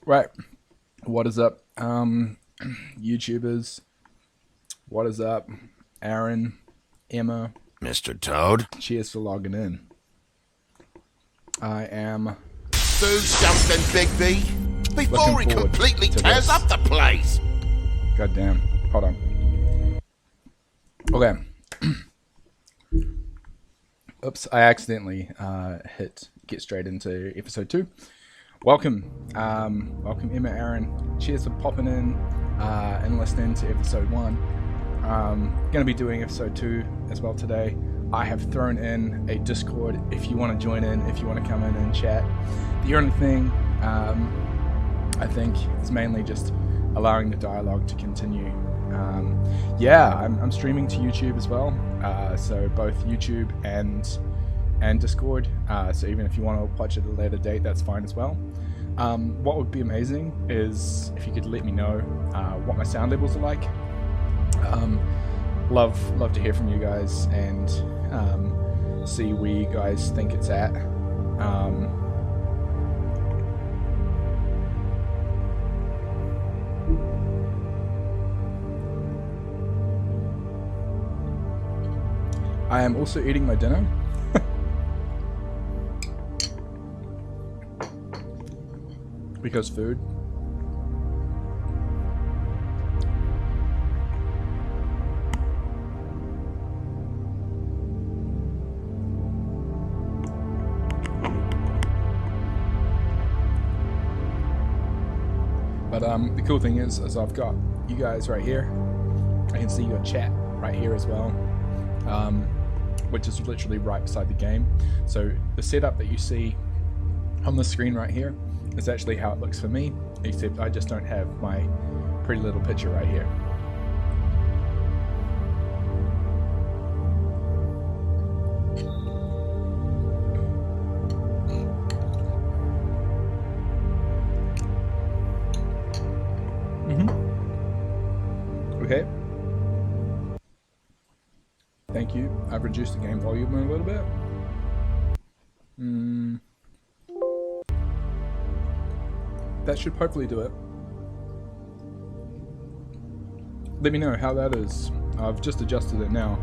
Right. What is up, YouTubers? What is up, Aaron, Emma? Mr. Toad? Cheers for logging in. I am Who's Justin Bigby? Before Looking he forward completely to tears this. up the place. goddamn. Hold on. Okay. Oops, I accidentally hit get straight into episode 2. Welcome, welcome Emma, Aaron. Cheers for popping in and listening to episode 1. Gonna be doing episode 2 as well today. I have thrown in a Discord if you want to join in, if you want to come in and chat. The only thing I think is mainly just allowing the dialogue to continue. I'm streaming to YouTube as well, so both YouTube and Discord. So even if you want to watch it at a later date, that's fine as well. What would be amazing is if you could let me know what my sound levels are like. Love to hear from you guys and see where you guys think it's at. I am also eating my dinner. Because food. But the cool thing is I've got you guys right here. I can see your chat right here as well, which is literally right beside the game. So the setup that you see on the screen right here is actually how it looks for me, except I just don't have my pretty little picture right here. Okay. Thank you. I've reduced the game volume a little bit. That should hopefully do it. Let me know how that is. I've just adjusted it now.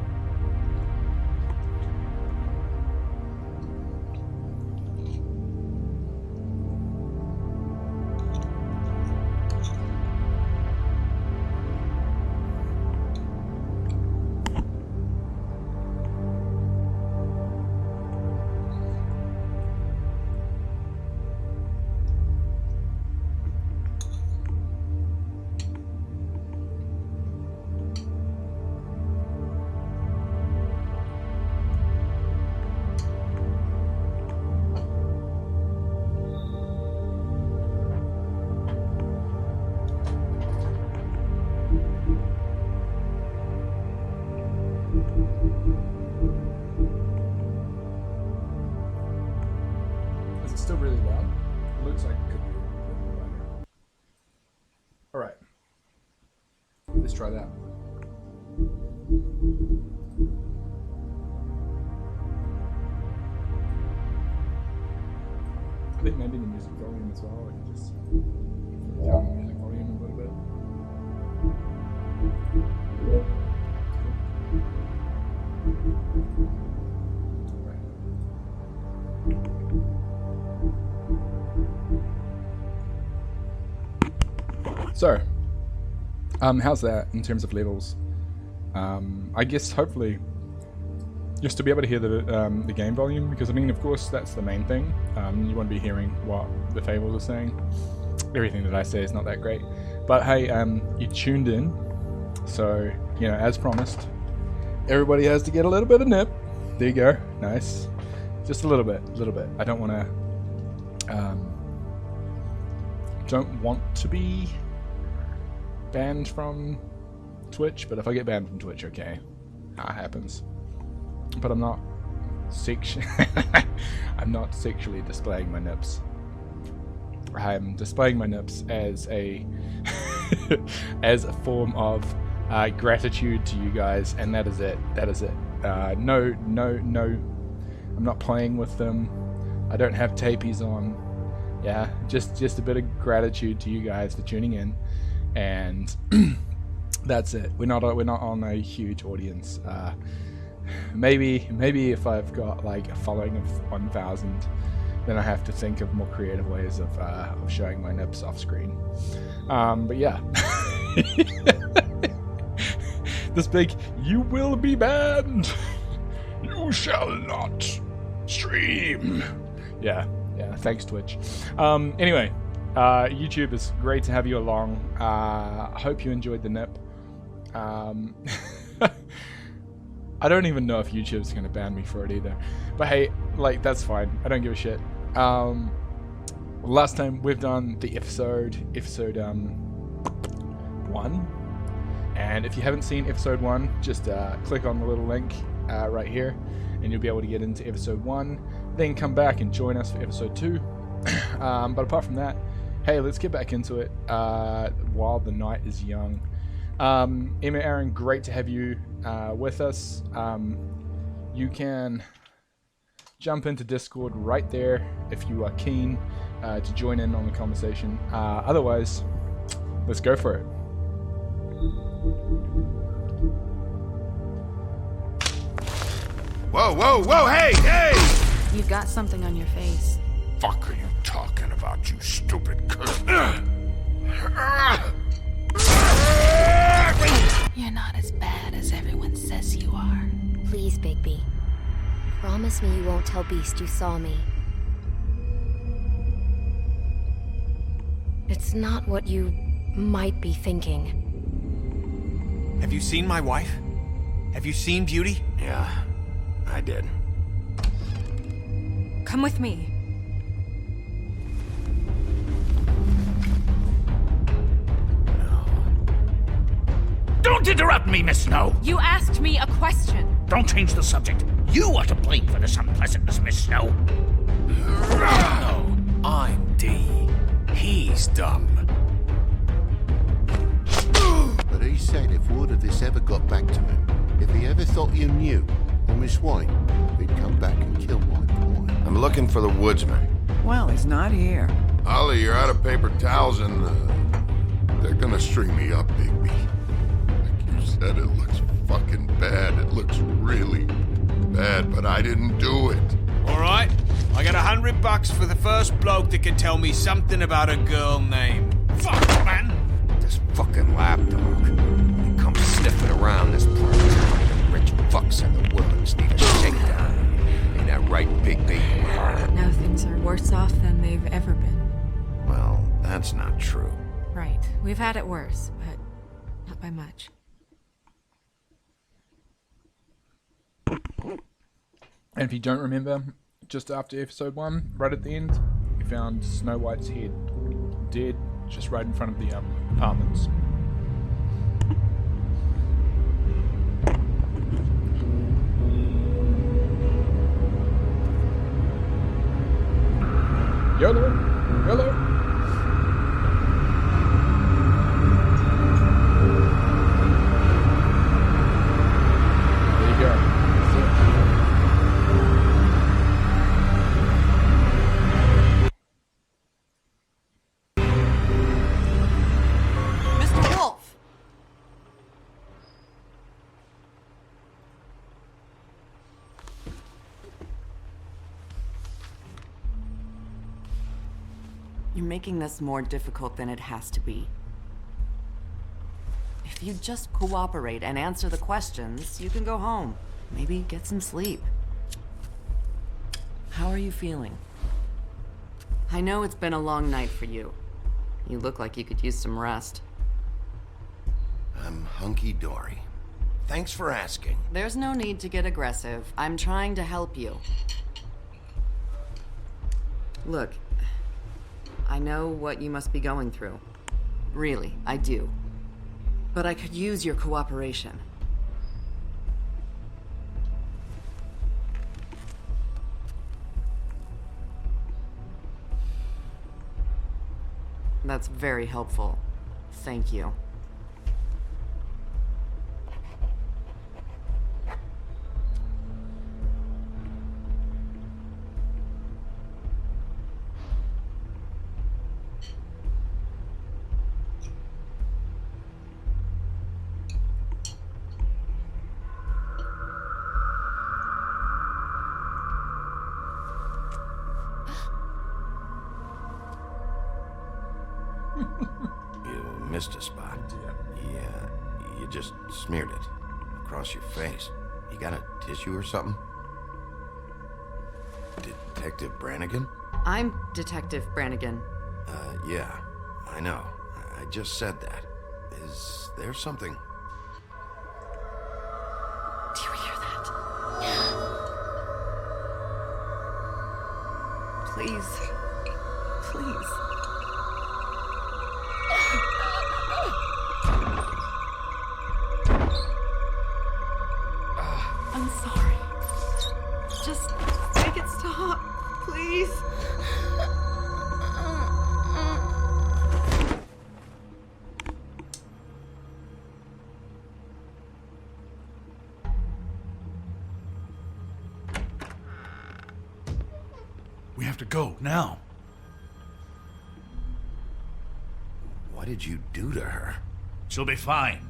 Is it still really loud? It looks like it could be a bit more louder. Alright. Let's try that. I think maybe the music volume as well. I can just put down the music volume a little bit. So, how's that in terms of levels? I guess hopefully just to be able to hear the game volume, because I mean, of course, that's the main thing. You want to be hearing what the fables are saying. Everything that I say is not that great, but hey, you tuned in, so you know, as promised, everybody has to get a little bit of nip. There you go, nice, just a little bit. I don't want to be banned from Twitch, but if I get banned from Twitch, okay, that happens. But I'm not I'm not sexually displaying my nips. I'm displaying my nips as a as a form of gratitude to you guys, and that is it. No, I'm not playing with them. I don't have tapies on. yeah, just a bit of gratitude to you guys for tuning in, and that's it. We're not on a huge audience. Maybe if I've got like a following of 1,000, then I have to think of more creative ways of showing my nips off screen. But yeah, this big "you will be banned, you shall not stream." Yeah. Thanks, Twitch. Anyway, YouTube, is great to have you along. I hope you enjoyed the nip. I don't even know if YouTube's gonna ban me for it either. But hey, like, that's fine. I don't give a shit. Last time we've done the episode 1. And if you haven't seen episode 1, just click on the little link right here, and you'll be able to get into episode 1. Then come back and join us for episode 2. But apart from that, hey, let's get back into it while the night is young. Emma, Aaron, great to have you with us. You can jump into Discord right there if you are keen to join in on the conversation. Otherwise, let's go for it. Whoa, hey! You've got something on your face. Fuck are you talking about, you stupid cunt? You're not as bad as everyone says you are. Please, Bigby. Promise me you won't tell Beast you saw me. It's not what you might be thinking. Have you seen my wife? Have you seen Beauty? Yeah, I did. Come with me. Don't interrupt me, Miss Snow! You asked me a question. Don't change the subject. You are to blame for this unpleasantness, Miss Snow. No, I'm D. He's dumb. But he said if word of this ever got back to him, if he ever thought you knew, or Miss White, he'd come back and kill my boy. I'm looking for the woodsman. Well, he's not here. Ollie, you're out of paper towels and they're gonna string me up, Bigby. Like you said, it looks fucking bad. It looks really bad, but I didn't do it. Alright, I got $100 for the first bloke that can tell me something about a girl named. Fuck, man! This fucking lapdog. He comes sniffing around this part of town. The rich fucks and the woodlands need a shakedown. Ain't that right, Bigby? Now things are worse off than they've ever been. Well, that's not true. Right. We've had it worse, but not by much. And if you don't remember, just after episode 1, right at the end, we found Snow White's head dead just right in front of the apartments. YOLO! YOLO! There you go. That's it. Mr. Wolf! You're making this more difficult than it has to be. If you just cooperate and answer the questions, you can go home. Maybe get some sleep. How are you feeling? I know it's been a long night for you. You look like you could use some rest. I'm hunky-dory. Thanks for asking. There's no need to get aggressive. I'm trying to help you. Look, I know what you must be going through. Really, I do. But I could use your cooperation. That's very helpful. Thank you. You missed a spot. Yeah, you just smeared it across your face. You got a tissue or something? Detective Brannigan? I'm Detective Brannigan. Yeah, I know. I just said that. Is there something? Do you hear that? Please. Please. I'm sorry. Just make it stop, please. We have to go, now. What did you do to her? She'll be fine.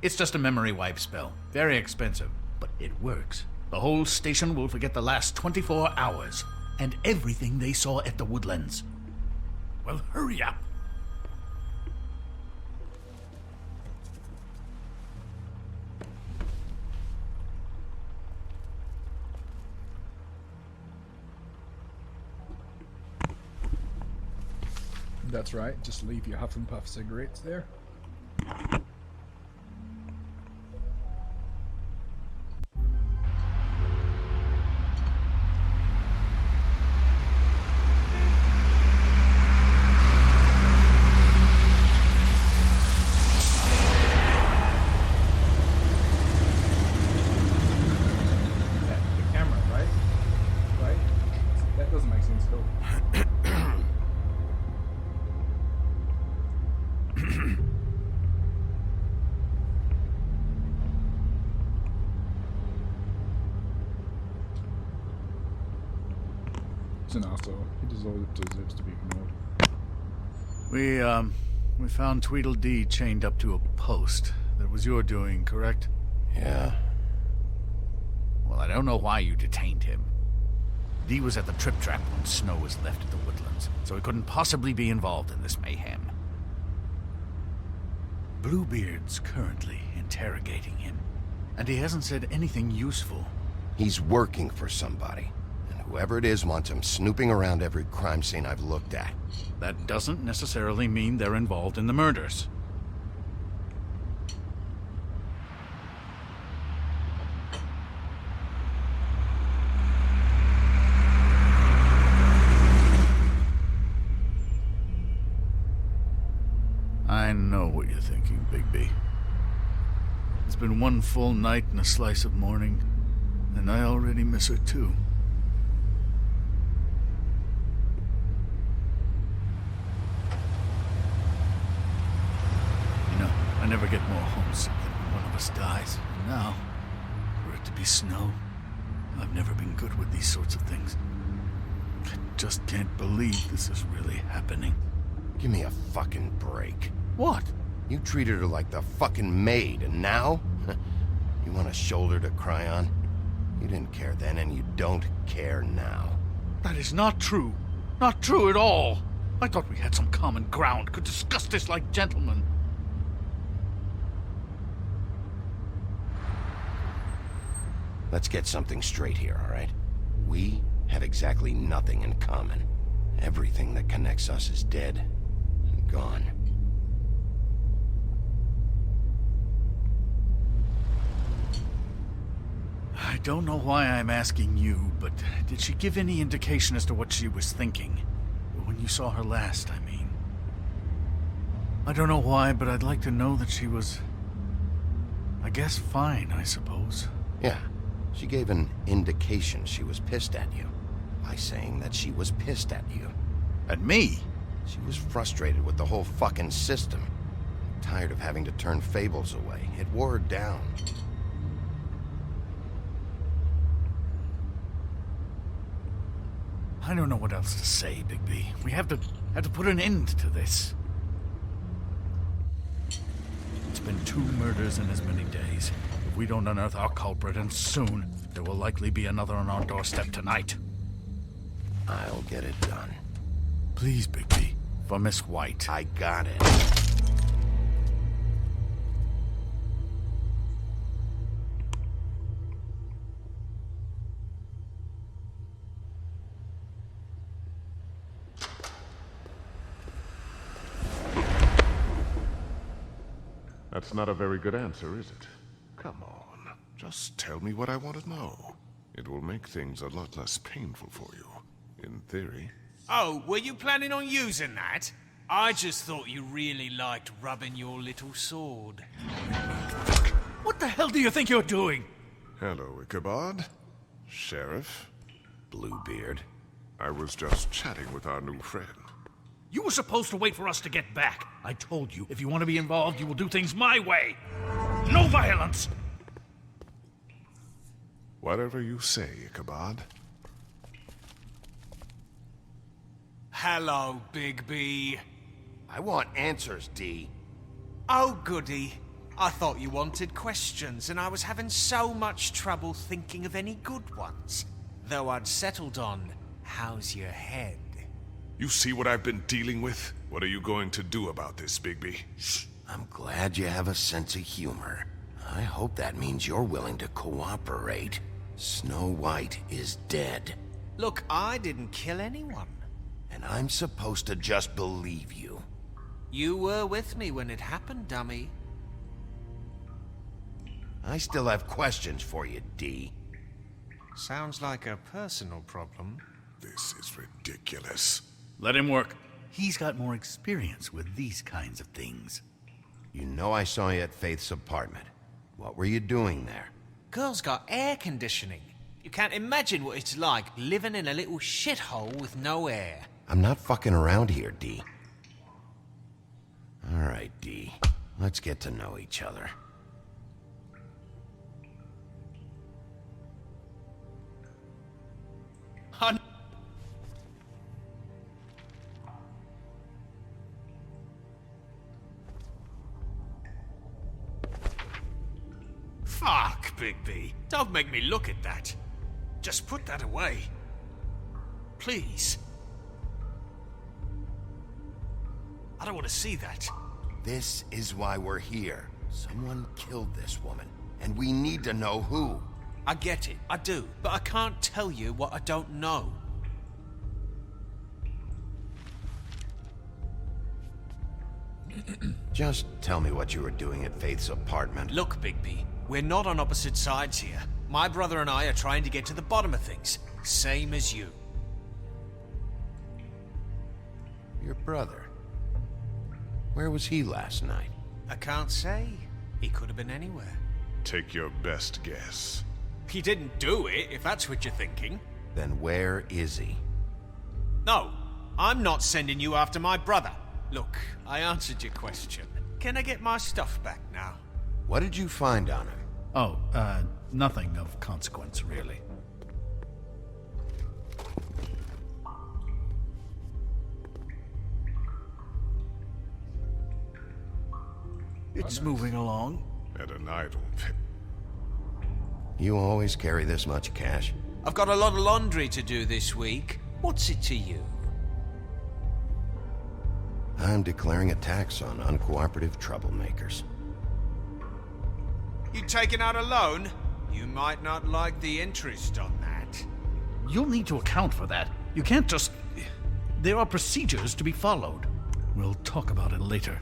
It's just a memory wipe spell. Very expensive, but it works. The whole station will forget the last 24 hours, and everything they saw at the Woodlands. Well, hurry up. That's right, just leave your Huff and Puff cigarettes there. The camera, right? Right? That doesn't make sense at all. He's an asshole. He deserves to be ignored. We found Tweedledee chained up to a post. That was your doing, correct? Yeah. Well, I don't know why you detained him. Dee was at the Trip Trap when Snow was left at the Woodlands, so he couldn't possibly be involved in this mayhem. Bluebeard's currently interrogating him, and he hasn't said anything useful. He's working for somebody. And whoever it is wants him snooping around every crime scene I've looked at. That doesn't necessarily mean they're involved in the murders. I know what you're thinking, Bigby. It's been one full night and a slice of morning, and I already miss her too. You know, I never get more homesick than when one of us dies. And now, for it to be Snow, I've never been good with these sorts of things. I just can't believe this is really happening. Give me a fucking break. What? You treated her like the fucking maid, and now? You want a shoulder to cry on? You didn't care then, and you don't care now. That is not true. Not true at all. I thought we had some common ground, could discuss this like gentlemen. Let's get something straight here, all right? We have exactly nothing in common. Everything that connects us is dead and gone. I don't know why I'm asking you, but did she give any indication as to what she was thinking? When you saw her last, I mean. I don't know why, but I'd like to know that she was... I guess fine, I suppose. Yeah, she gave an indication she was pissed at you. By saying that she was pissed at you. At me? She was frustrated with the whole fucking system. Tired of having to turn Fables away. It wore her down. I don't know what else to say, Bigby. We have to put an end to this. It's been 2 murders in as many days. If we don't unearth our culprit, and soon, there will likely be another on our doorstep tonight. I'll get it done. Please, Bigby. for Miss White. I got it. That's not a very good answer, is it? Come on. Just tell me what I want to know. It will make things a lot less painful for you. In theory. Oh, were you planning on using that? I just thought you really liked rubbing your little sword. What the hell do you think you're doing? Hello, Ichabod. Sheriff. Bluebeard. I was just chatting with our new friend. You were supposed to wait for us to get back. I told you, if you want to be involved, you will do things my way. No violence! Whatever you say, Ichabod. Hello, Big B. I want answers, D. Oh, goody. I thought you wanted questions, and I was having so much trouble thinking of any good ones. Though I'd settled on, how's your head? You see what I've been dealing with? What are you going to do about this, Bigby? I'm glad you have a sense of humor. I hope that means you're willing to cooperate. Snow White is dead. Look, I didn't kill anyone. And I'm supposed to just believe you. You were with me when it happened, dummy. I still have questions for you, D. Sounds like a personal problem. This is ridiculous. Let him work. He's got more experience with these kinds of things. You know I saw you at Faith's apartment. What were you doing there? Girl's got air conditioning. You can't imagine what it's like living in a little shithole with no air. I'm not fucking around here, D. All right, D. Let's get to know each other. Hun- Fuck, Bigby. Don't make me look at that. Just put that away. Please. I don't want to see that. This is why we're here. Someone killed this woman, and we need to know who. I get it, I do, but I can't tell you what I don't know. Just tell me what you were doing at Faith's apartment. Look, Bigby, we're not on opposite sides here. My brother and I are trying to get to the bottom of things, same as you. Your brother. Where was he last night? I can't say. He could have been anywhere. Take your best guess. He didn't do it, if that's what you're thinking. Then where is he? No, I'm not sending you after my brother. Look, I answered your question. Can I get my stuff back now? What did you find on him? Oh, nothing of consequence, really. It's moving along. At an idle pit. You always carry this much cash? I've got a lot of laundry to do this week. What's it to you? I'm declaring a tax on uncooperative troublemakers. You taking out a loan? You might not like the interest on that. You'll need to account for that. You can't just... There are procedures to be followed. We'll talk about it later.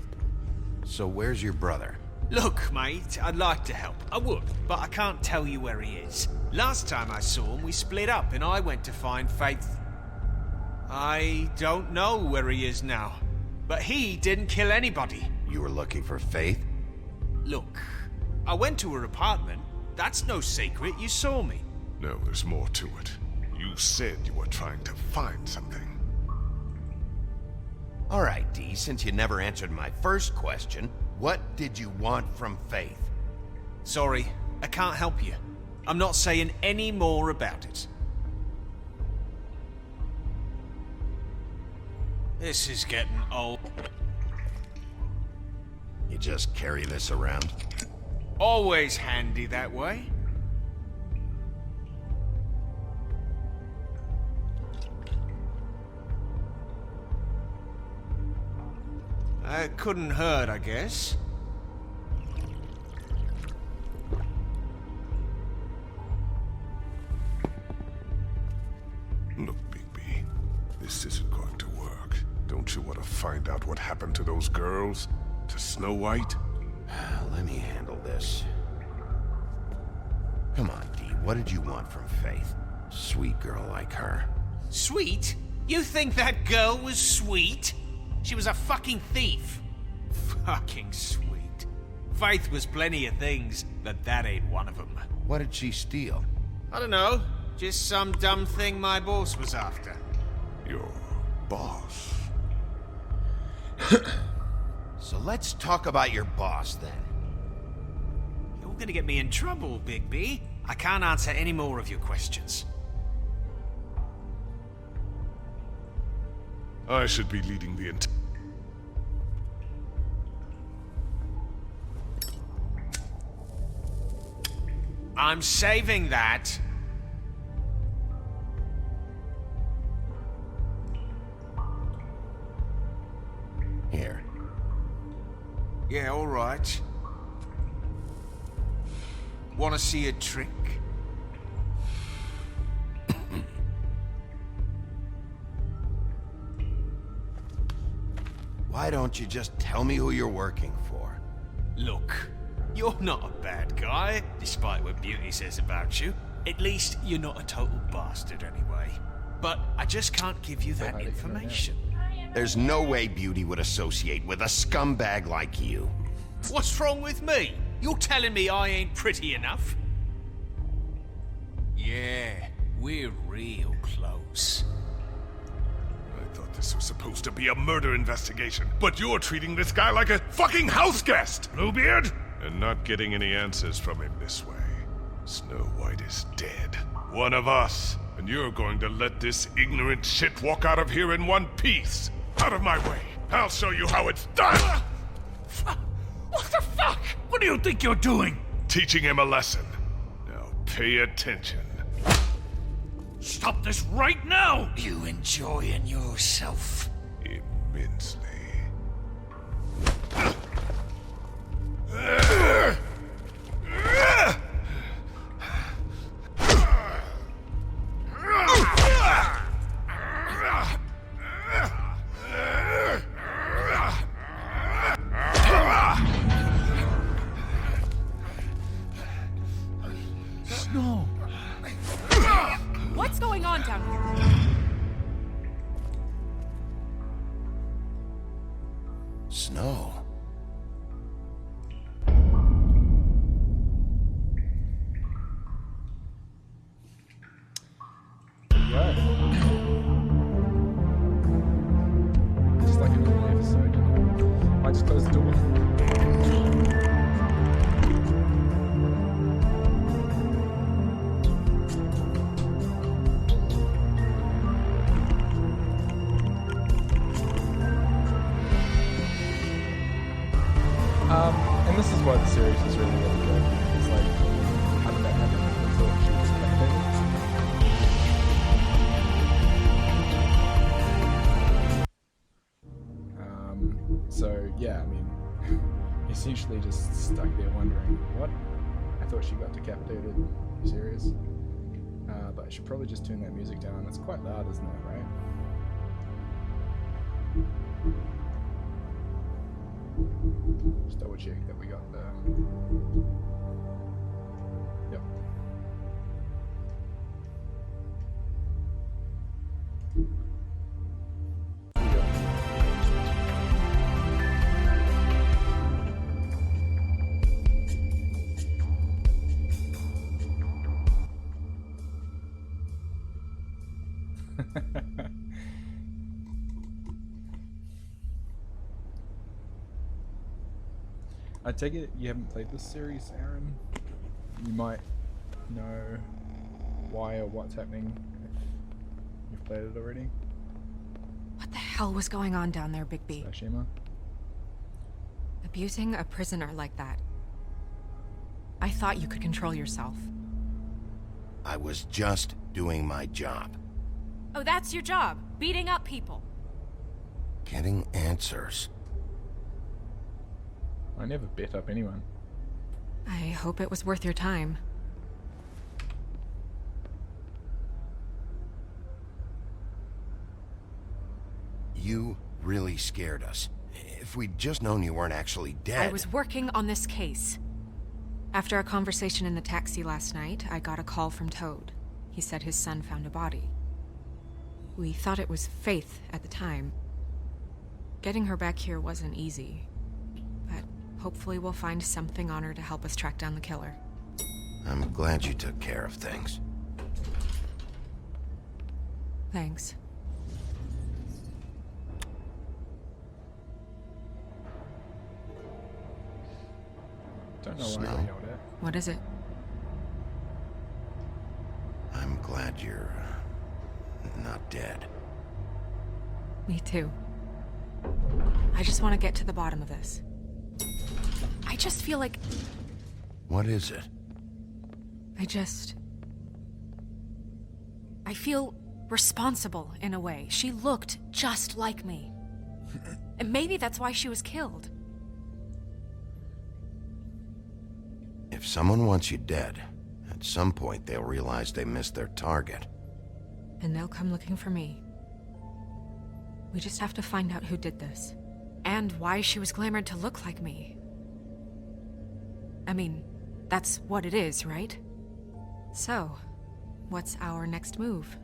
So where's your brother? Look, mate, I'd like to help. I would, but I can't tell you where he is. Last time I saw him, we split up and I went to find Faith. I don't know where he is now, but he didn't kill anybody. You were looking for Faith? Look, I went to her apartment. That's no secret, you saw me. No, there's more to it. You said you were trying to find something. All right, D, since you never answered my first question, what did you want from Faith? Sorry, I can't help you. I'm not saying any more about it. This is getting old. You just carry this around? Always handy that way. Couldn't hurt, I guess. Look, Bigby, this isn't going to work. Don't you want to find out what happened to those girls? To Snow White? Let me handle this. Come on, Dee, what did you want from Faith? Sweet girl like her. Sweet? You think that girl was sweet? She was a fucking thief. Fucking sweet. Faith was plenty of things, but that ain't one of them. What did she steal? I don't know. Just some dumb thing my boss was after. Your boss? So let's talk about your boss, then. You're gonna get me in trouble, Bigby. I can't answer any more of your questions. I should be leading the I'm saving that. Here. Yeah, all right. Want to see a trick? Why don't you just tell me who you're working for? Look, you're not a bad guy, despite what Beauty says about you. At least you're not a total bastard anyway. But I just can't give you that information. There's no way Beauty would associate with a scumbag like you. What's wrong with me? You're telling me I ain't pretty enough? Yeah, we're real close. I thought this was supposed to be a murder investigation, but you're treating this guy like a fucking house guest, Bluebeard! And not getting any answers from him this way. Snow White is dead. One of us. And you're going to let this ignorant shit walk out of here in one piece. Out of my way. I'll show you how it's done! What the fuck? What do you think you're doing? Teaching him a lesson. Now pay attention. Stop this right now! You enjoying yourself? Immensely. Snow! What's going on down here? Snow. Yeah. Just like an early episode, you know. I just closed the door. And this is why the series is really, really good. It's like, how did that happen? I thought she was captivated. So, yeah, I mean, essentially just stuck there wondering, what? I thought she got decapitated. Are you serious? But I should probably just turn that music down. It's quite loud, isn't it, right? Just double check that we got the... Yep. I take it you haven't played this series, Aaron? You might know why or what's happening if you've played it already. What the hell was going on down there, Bigby? Ashima? Abusing a prisoner like that. I thought you could control yourself. I was just doing my job. Oh, that's your job, beating up people. Getting answers. I never bet up anyone. I hope it was worth your time. You really scared us. If we'd just known you weren't actually dead... I was working on this case. After a conversation in the taxi last night, I got a call from Toad. He said his son found a body. We thought it was Faith at the time. Getting her back here wasn't easy, but hopefully we'll find something on her to help us track down the killer. I'm glad you took care of things. Thanks. Don't know why Snow? you yelled at. What is it? I'm glad you're... not dead. Me too. I just want to get to the bottom of this. I just feel like... What is it? I feel responsible in a way. She looked just like me. And maybe that's why she was killed. If someone wants you dead, at some point they'll realize they missed their target. And they'll come looking for me. We just have to find out who did this. And why she was glamored to look like me. I mean, that's what it is, right? So, what's our next move?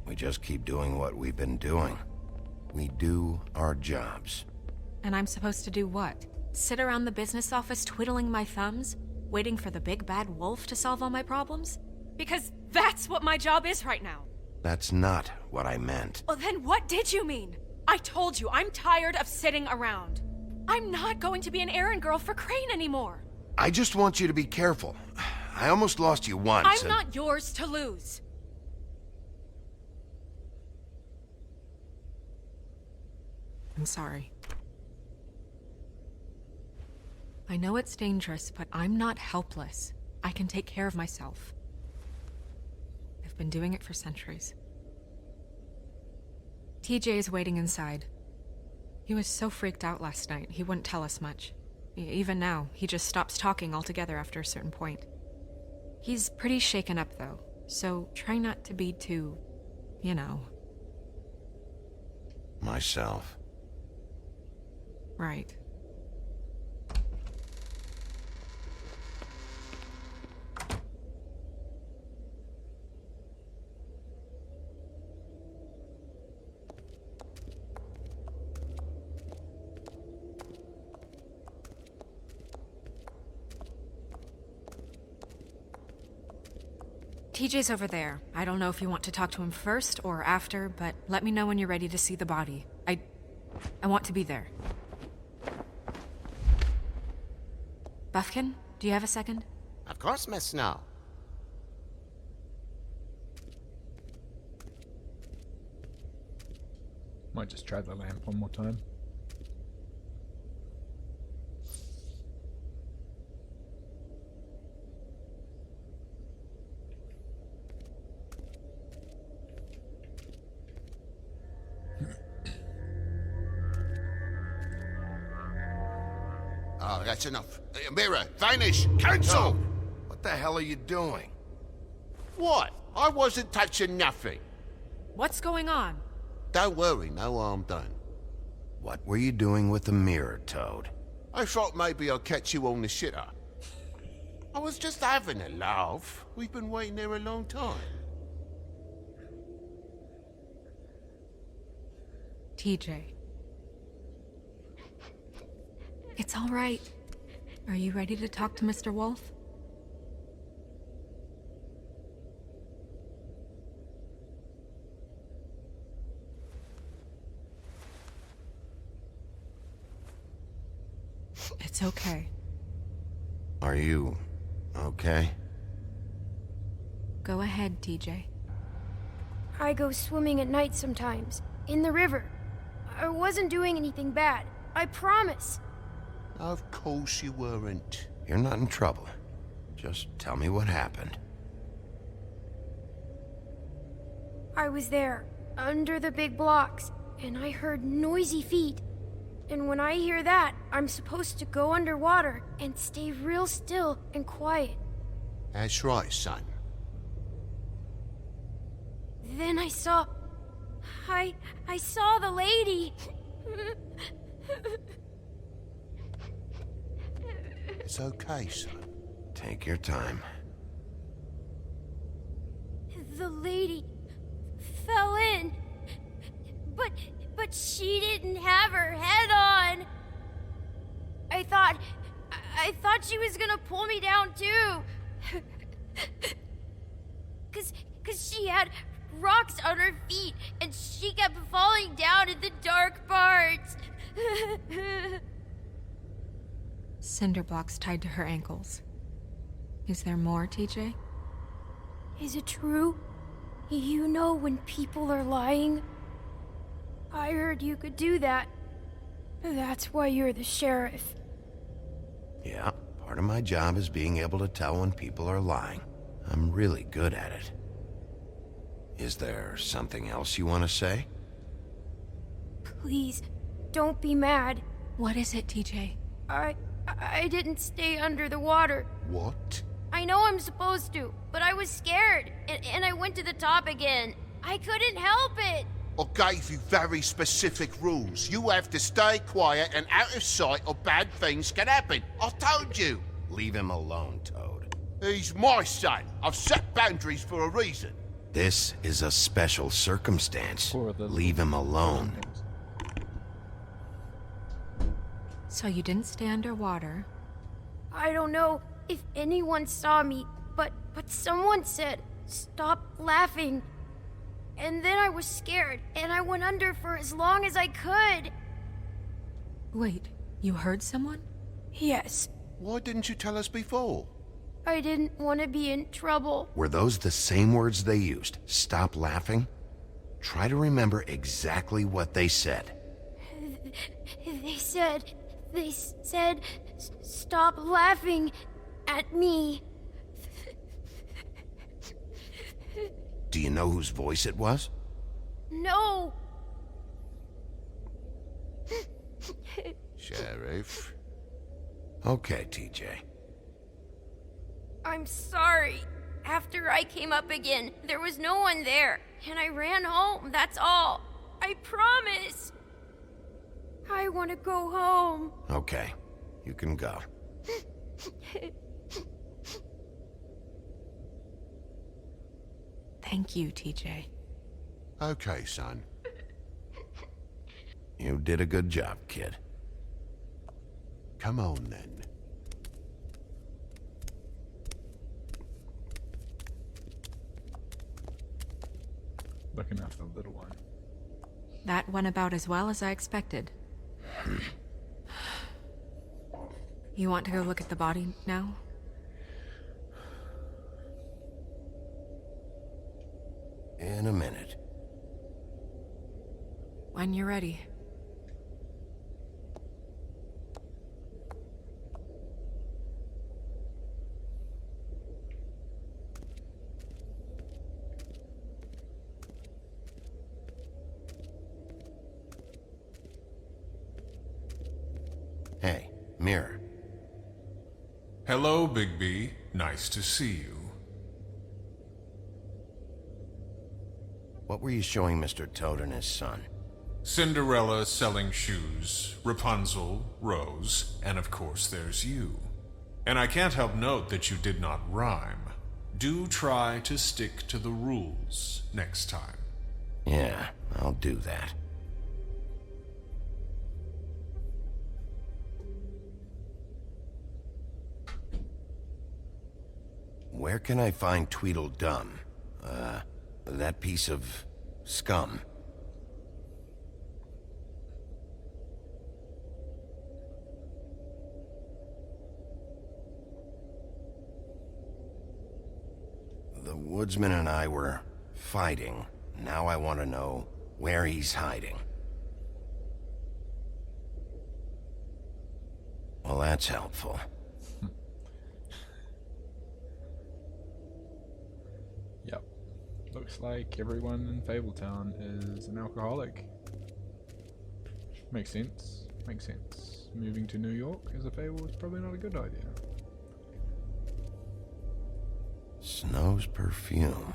We just keep doing what we've been doing. We do our jobs. And I'm supposed to do what? Sit around the business office twiddling my thumbs, waiting for the big bad wolf to solve all my problems? Because that's what my job is right now. That's not what I meant. Well, then what did you mean? I told you, I'm tired of sitting around. I'm not going to be an errand girl for Crane anymore. I just want you to be careful. I almost lost you once. I'm not yours to lose. I'm sorry. I know it's dangerous, but I'm not helpless. I can take care of myself. I've been doing it for centuries. TJ is waiting inside. He was so freaked out last night, he wouldn't tell us much. Even now, he just stops talking altogether after a certain point. He's pretty shaken up, though, so try not to be too, you know. Myself. Right. TJ's over there. I don't know if you want to talk to him first or after, but let me know when you're ready to see the body. I want to be there. Buffkin, do you have a second? Of course, Miss Snow. Might just try the lamp one more time. Oh, that's enough. Mira, vanish! Cancel! No. What the hell are you doing? What? I wasn't touching nothing. What's going on? Don't worry, no harm done. What were you doing with the mirror, Toad? I thought maybe I'd catch you on the shitter. I was just having a laugh. We've been waiting there a long time. TJ. It's all right. Are you ready to talk to Mr. Wolf? It's okay. Are you... okay? Go ahead, TJ. I go swimming at night sometimes, in the river. I wasn't doing anything bad, I promise. Of course you weren't. You're not in trouble. Just tell me what happened. I was there, under the big blocks, and I heard noisy feet. And when I hear that, I'm supposed to go underwater and stay real still and quiet. That's right, son. Then I saw the lady. It's okay, son. Take your time. The lady fell in. But she didn't have her head on. I thought she was gonna pull me down too. Cause she had rocks on her feet and she kept falling down in the dark parts. Cinder blocks tied to her ankles. Is there more, TJ? Is it true? You know when people are lying? I heard you could do that. That's why you're the sheriff. Yeah, part of my job is being able to tell when people are lying. I'm really good at it. Is there something else you want to say? Please, don't be mad. What is it, TJ? I didn't stay under the water. What? I know I'm supposed to, but I was scared, and I went to the top again. I couldn't help it. I gave you very specific rules. You have to stay quiet and out of sight or bad things can happen. I told you. Leave him alone, Toad. He's my son. I've set boundaries for a reason. This is a special circumstance. Leave him alone. So you didn't stay underwater? I don't know if anyone saw me, but someone said, "Stop laughing." And then I was scared, and I went under for as long as I could. Wait, you heard someone? Yes. Why didn't you tell us before? I didn't want to be in trouble. Were those the same words they used? Stop laughing? Try to remember exactly what they said. They said, "Stop laughing at me." Do you know whose voice it was? No. Sheriff. Okay, TJ. I'm sorry. After I came up again, there was no one there, and I ran home, that's all. I promise. I want to go home. Okay, you can go. Thank you, TJ. Okay, son. You did a good job, kid. Come on, then. Looking after the little one. That went about as well as I expected. You want to go look at the body now? In a minute. When you're ready. Hey, Mirror. Hello, Bigby. Nice to see you. What were you showing Mr. Toad and his son? Cinderella selling shoes, Rapunzel, Rose, and of course there's you. And I can't help note that you did not rhyme. Do try to stick to the rules next time. Yeah, I'll do that. Where can I find Tweedledum? That piece of scum. The woodsman and I were fighting. Now I want to know where he's hiding. Well, that's helpful. Yep. Looks like everyone in Fabletown is an alcoholic. Makes sense. Makes sense. Moving to New York as a fable is probably not a good idea. Snow's perfume.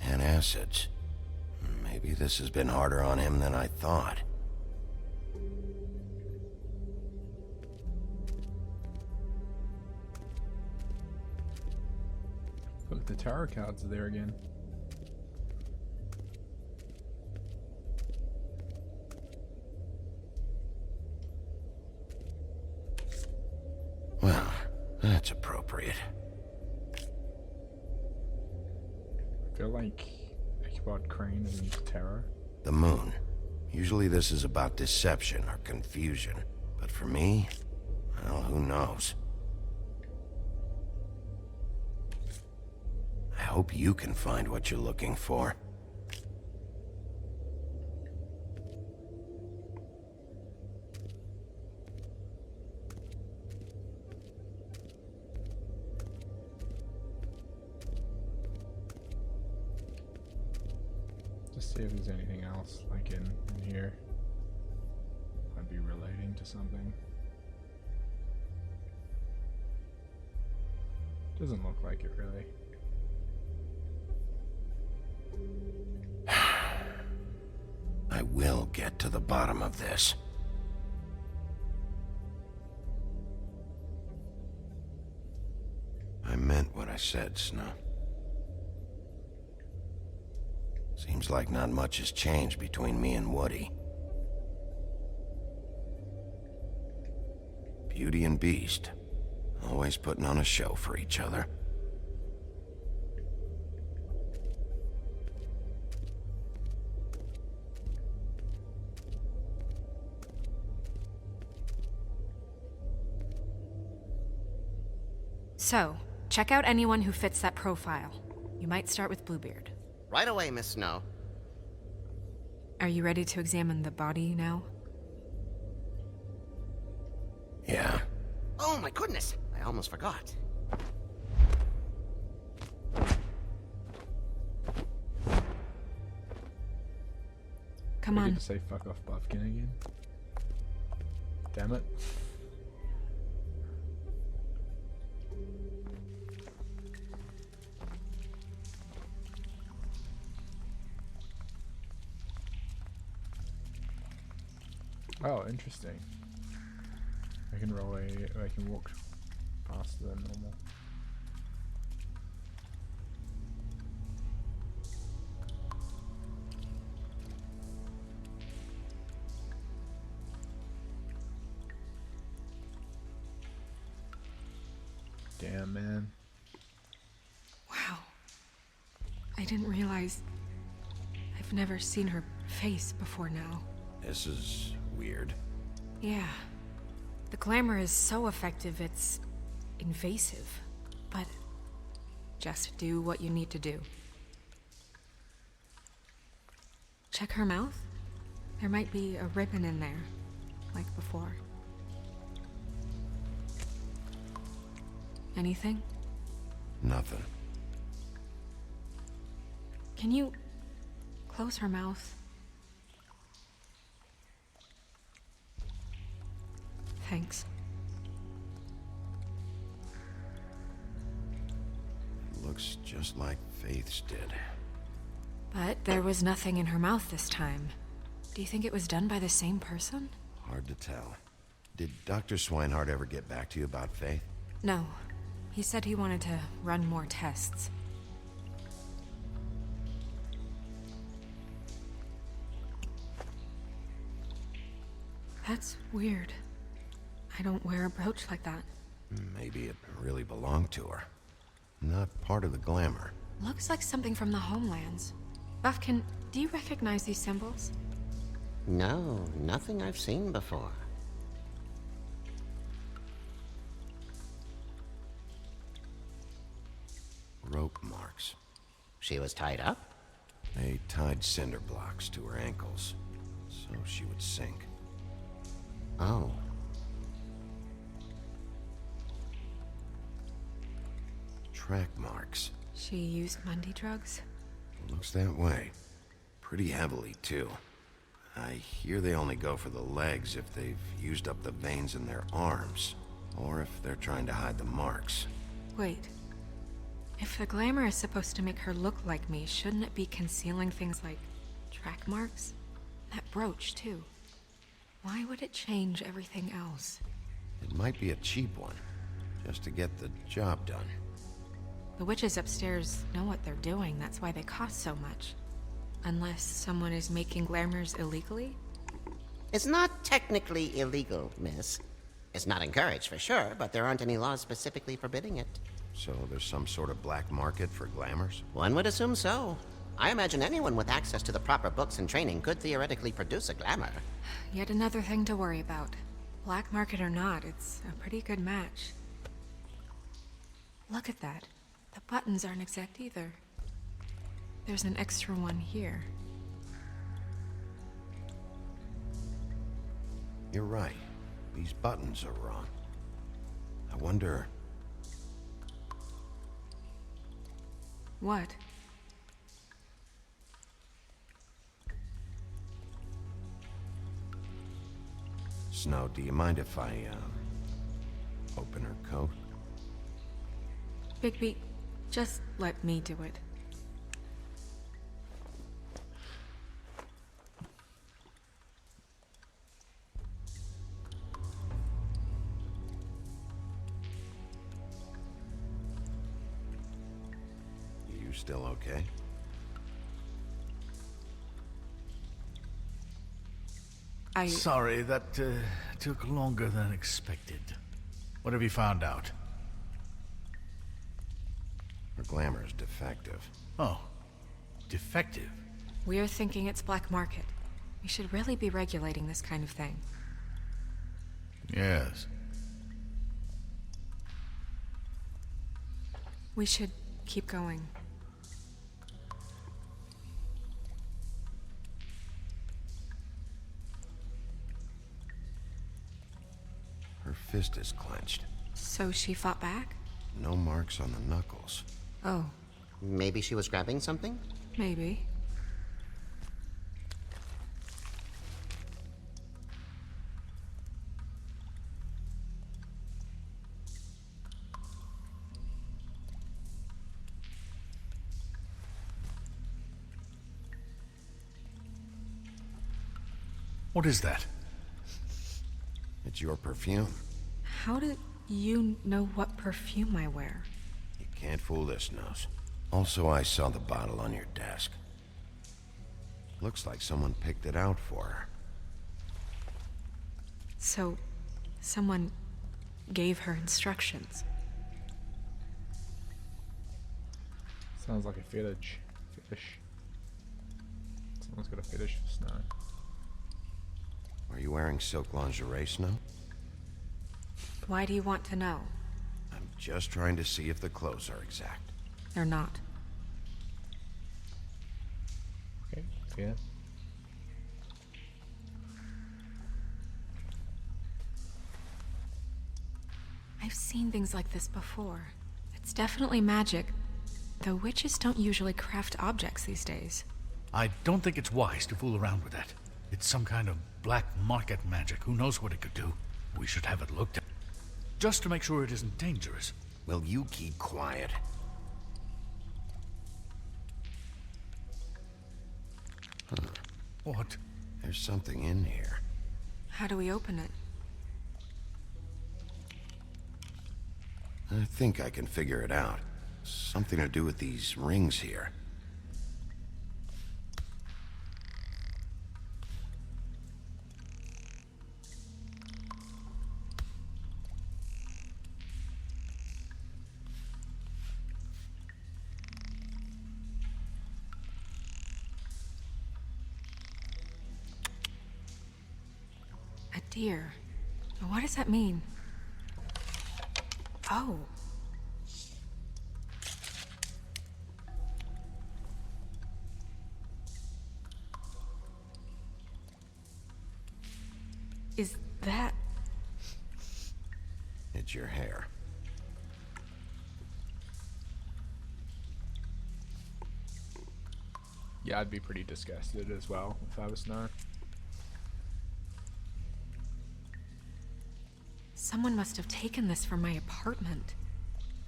Antacids. Maybe this has been harder on him than I thought. Look, the tarot cards are there again. Well, that's appropriate. I feel like Ichabod Crane is into tarot. The moon. Usually this is about deception or confusion. But for me, well, who knows? I hope you can find what you're looking for. Just see if there's anything else like in here. Might be relating to something. Doesn't look like it really. I will get to the bottom of this. I meant what I said, Snow. Seems like not much has changed between me and Woody. Beauty and Beast, always putting on a show for each other. So, check out anyone who fits that profile. You might start with Bluebeard. Right away, Miss Snow. Are you ready to examine the body now? Yeah. Oh my goodness, I almost forgot. Come I on. get to say fuck off Buffkin again. Damn it. Oh, interesting. I can I can walk faster than normal. Damn, man. Wow. I didn't realize I've never seen her face before now. This is weird. Yeah. The glamour is so effective, it's invasive. But just do what you need to do. Check her mouth. There might be a ribbon in there, like before. Anything? Nothing. Can you close her mouth? Thanks. Looks just like Faith's did. But there was nothing in her mouth this time. Do you think it was done by the same person? Hard to tell. Did Dr. Swinehart ever get back to you about Faith? No. He said he wanted to run more tests. That's weird. I don't wear a brooch like that. Maybe it really belonged to her. Not part of the glamour. Looks like something from the homelands. Buffkin, do you recognize these symbols? No, nothing I've seen before. Rope marks. She was tied up? They tied cinder blocks to her ankles, so she would sink. track marks. She used Mundy drugs? Looks that way. Pretty heavily, too. I hear they only go for the legs if they've used up the veins in their arms, or if they're trying to hide the marks. Wait. If the glamour is supposed to make her look like me, shouldn't it be concealing things like track marks? That brooch, too. Why would it change everything else? It might be a cheap one, just to get the job done. The witches upstairs know what they're doing, that's why they cost so much. Unless someone is making glamours illegally? It's not technically illegal, miss. It's not encouraged for sure, but there aren't any laws specifically forbidding it. So there's some sort of black market for glamours? One would assume so. I imagine anyone with access to the proper books and training could theoretically produce a glamour. Yet another thing to worry about. Black market or not, it's a pretty good match. Look at that. The buttons aren't exact either. There's an extra one here. You're right. These buttons are wrong. I wonder... What? Snow, do you mind if I, open her coat? Bigby, just let me do it. You still okay? Sorry, that took longer than expected. What have you found out? Her glamour is defective. Oh, defective? We're thinking it's black market. We should really be regulating this kind of thing. Yes. We should keep going. Her fist is clenched. So she fought back? No marks on the knuckles. Oh. Maybe she was grabbing something? Maybe. What is that? It's your perfume. How did you know what perfume I wear? You can't fool this nose. Also, I saw the bottle on your desk. Looks like someone picked it out for her. So, someone gave her instructions. Sounds like a fetish. Someone's got a fetish for snow. Are you wearing silk lingerie, Snow? Why do you want to know? I'm just trying to see if the clothes are exact. They're not. Okay, yeah. I've seen things like this before. It's definitely magic, though witches don't usually craft objects these days. I don't think it's wise to fool around with that. It's some kind of black market magic. Who knows what it could do? We should have it looked at. Just to make sure it isn't dangerous. Will you keep quiet? Huh. What? There's something in here. How do we open it? I think I can figure it out. Something to do with these rings here. A deer. What does that mean? Oh. Is that... It's your hair. Yeah, I'd be pretty disgusted as well if I was Snow. Someone must have taken this from my apartment.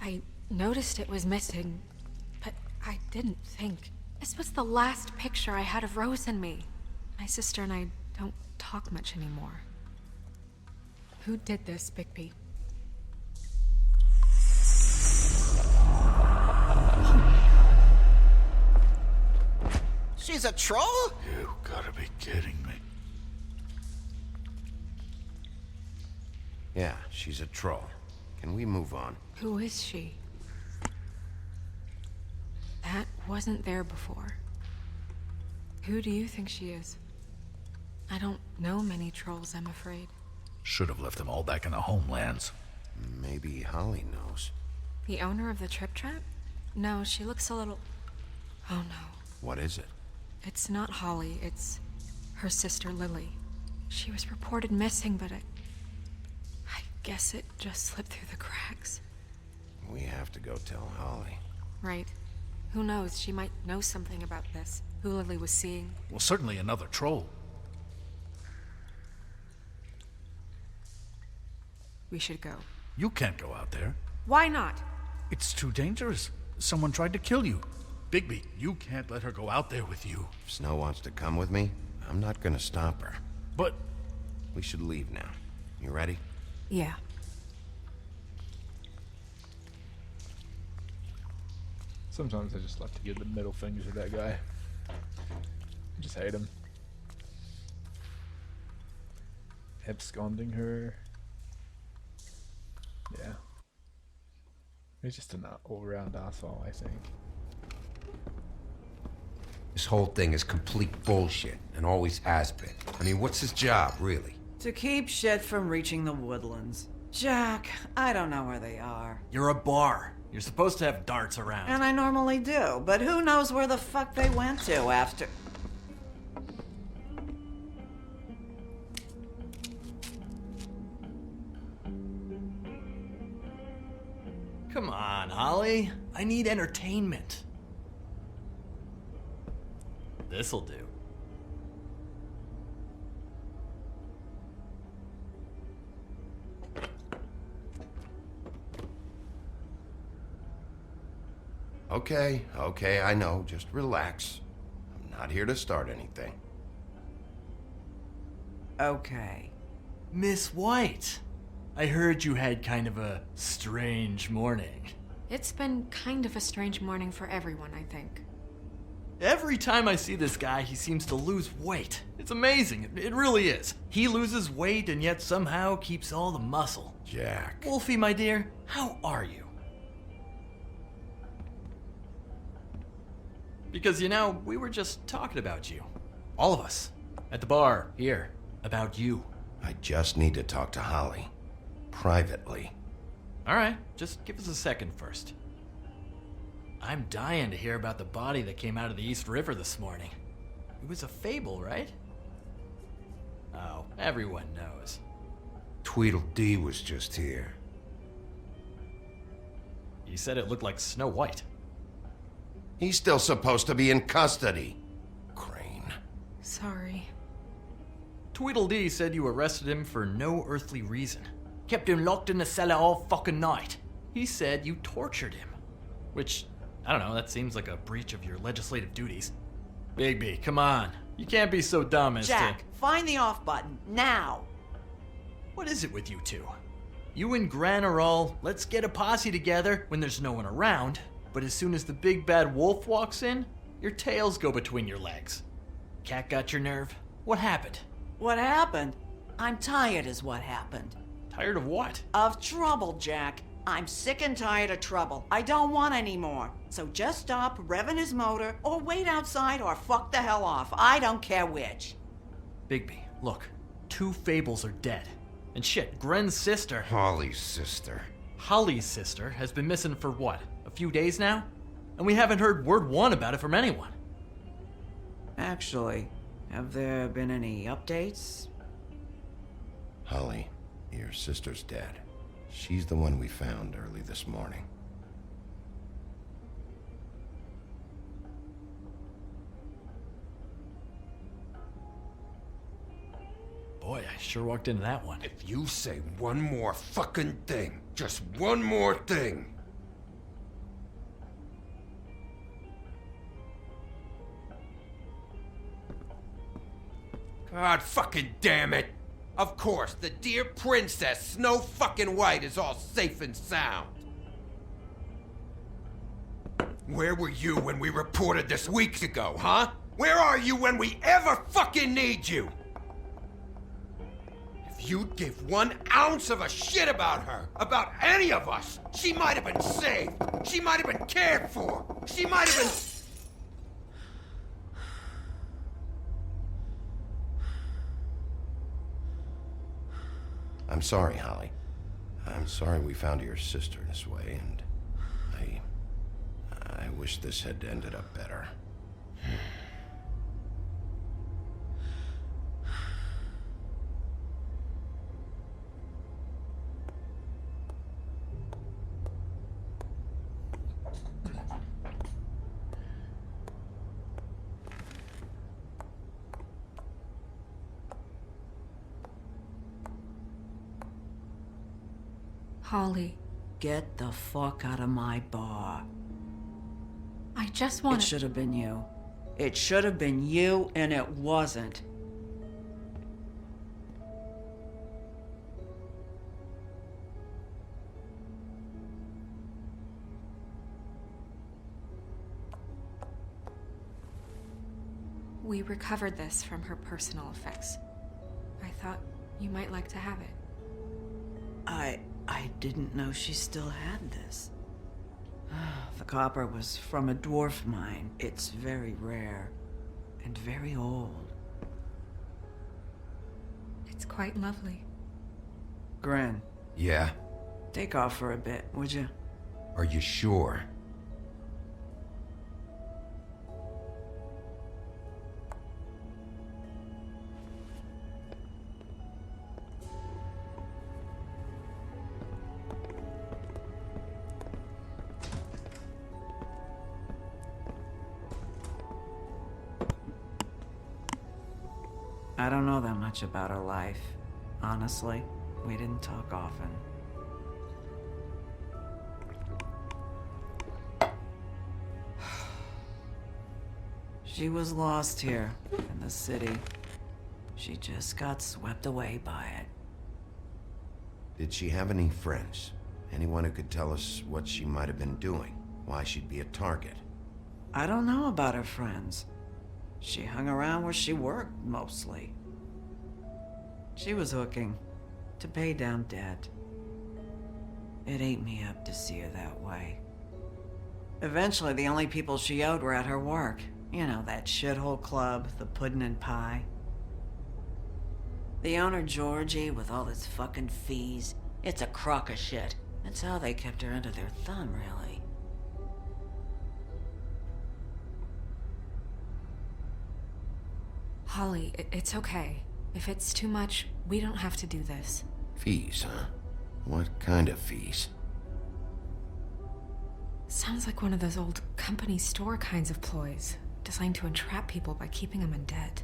I noticed it was missing, but I didn't think. This was the last picture I had of Rose and me. My sister and I don't talk much anymore. Who did this, Bigby? She's a troll? You gotta be kidding me. Yeah, she's a troll. Can we move on? Who is she? That wasn't there before. Who do you think she is? I don't know many trolls, I'm afraid. Should have left them all back in the homelands. Maybe Holly knows. The owner of the Trip Trap? No, she looks a little... Oh no. What is it? It's not Holly, it's her sister Lily. She was reported missing, but I guess it just slipped through the cracks. We have to go tell Holly. Right. Who knows, she might know something about this. Who Lily was seeing. Well, certainly another troll. We should go. You can't go out there. Why not? It's too dangerous. Someone tried to kill you. Bigby, you can't let her go out there with you. If Snow wants to come with me, I'm not gonna stop her. But... We should leave now. You ready? Yeah. Sometimes I just like to give the middle finger to that guy. I just hate him. Absconding her. Yeah. He's just an all-round asshole, I think. This whole thing is complete bullshit, and always has been. I mean, what's his job, really? To keep shit from reaching the woodlands. Jack, I don't know where they are. You're a bar. You're supposed to have darts around. And I normally do, but who knows where the fuck they went to after... Come on, Holly. I need entertainment. This'll do. Okay, I know. Just relax. I'm not here to start anything. Okay. Miss White, I heard you had kind of a strange morning. It's been kind of a strange morning for everyone, I think. Every time I see this guy, he seems to lose weight. It's amazing. It really is. He loses weight and yet somehow keeps all the muscle. Jack. Wolfie, my dear, how are you? Because, you know, we were just talking about you. All of us. At the bar, here. About you. I just need to talk to Holly. Privately. Alright, just give us a second first. I'm dying to hear about the body that came out of the East River this morning. It was a fable, right? Oh, everyone knows. Tweedledee was just here. You said it looked like Snow White. He's still supposed to be in custody. Crane. Sorry. Tweedledee said you arrested him for no earthly reason. Kept him locked in the cellar all fucking night. He said you tortured him. Which, I don't know, that seems like a breach of your legislative duties. Bigby, come on. You can't be so dumb as Jack, find the off button, now! What is it with you two? You and Gran are all, let's get a posse together when there's no one around, but as soon as the big bad wolf walks in, your tails go between your legs. Cat got your nerve? What happened? What happened? I'm tired is what happened. Tired of what? Of trouble, Jack. I'm sick and tired of trouble. I don't want any more. So just stop revving his motor, or wait outside, or fuck the hell off. I don't care which. Bigby, look. 2 fables are dead. And shit, Gren's sister... Holly's sister. Holly's sister has been missing for what? A few days now? And we haven't heard word one about it from anyone. Actually, have there been any updates? Holly, your sister's dead. She's the one we found early this morning. Sure walked into that one. If you say one more fucking thing, just one more thing. God fucking damn it! Of course, the dear Princess Snow fucking White is all safe and sound. Where were you when we reported this weeks ago, huh? Where are you when we ever fucking need you? If you'd give 1 ounce of a shit about her, about any of us, she might have been saved. She might have been cared for. She might have been... I'm sorry, Holly. I'm sorry we found your sister this way, and I wish this had ended up better. Holly, Get the fuck out of my bar. I just want It should have been you. It should have been you, and it wasn't. We recovered this from her personal effects. I thought you might like to have it. I didn't know she still had this. The copper was from a dwarf mine. It's very rare and very old. It's quite lovely. Gren, Yeah? take off for a bit, would you? Are you sure? I don't know that much about her life. Honestly, we didn't talk often. She was lost here in the city. She just got swept away by it. Did she have any friends? Anyone who could tell us what she might have been doing? Why she'd be a target? I don't know about her friends. She hung around where she worked, mostly. She was hooking to pay down debt. It ate me up to see her that way. Eventually, the only people she owed were at her work. You know, that shithole club, the Puddin' and Pie. The owner, Georgie, with all his fucking fees, it's a crock of shit. That's how they kept her under their thumb, really. Holly, it's okay. If it's too much, we don't have to do this. Fees, huh? What kind of fees? Sounds like one of those old company store kinds of ploys, designed to entrap people by keeping them in debt.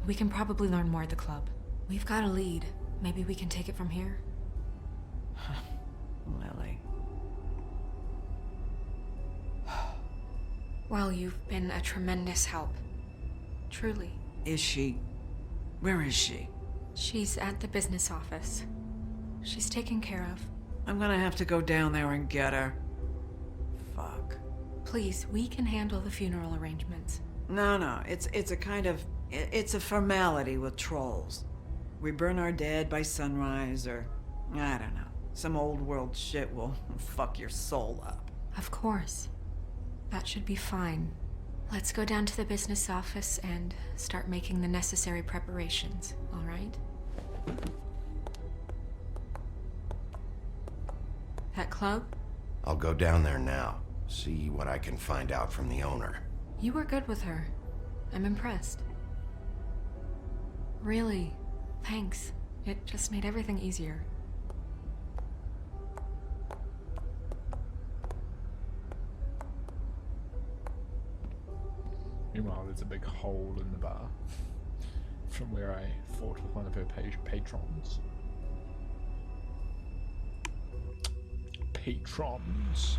We can probably learn more at the club. We've got a lead. Maybe we can take it from here? Lily. Well, you've been a tremendous help. Truly. Is she? Where is she? She's at the business office. She's taken care of. I'm gonna have to go down there and get her. Fuck. Please, we can handle the funeral arrangements. No, it's a kind of... It's a formality with trolls. We burn our dead by sunrise, or... I don't know. Some old world shit will fuck your soul up. Of course. That should be fine. Let's go down to the business office and start making the necessary preparations, all right? That club? I'll go down there now. See what I can find out from the owner. You were good with her. I'm impressed. Really, thanks. It just made everything easier. Meanwhile, there's a big hole in the bar. from where I fought with one of her patrons. Patrons.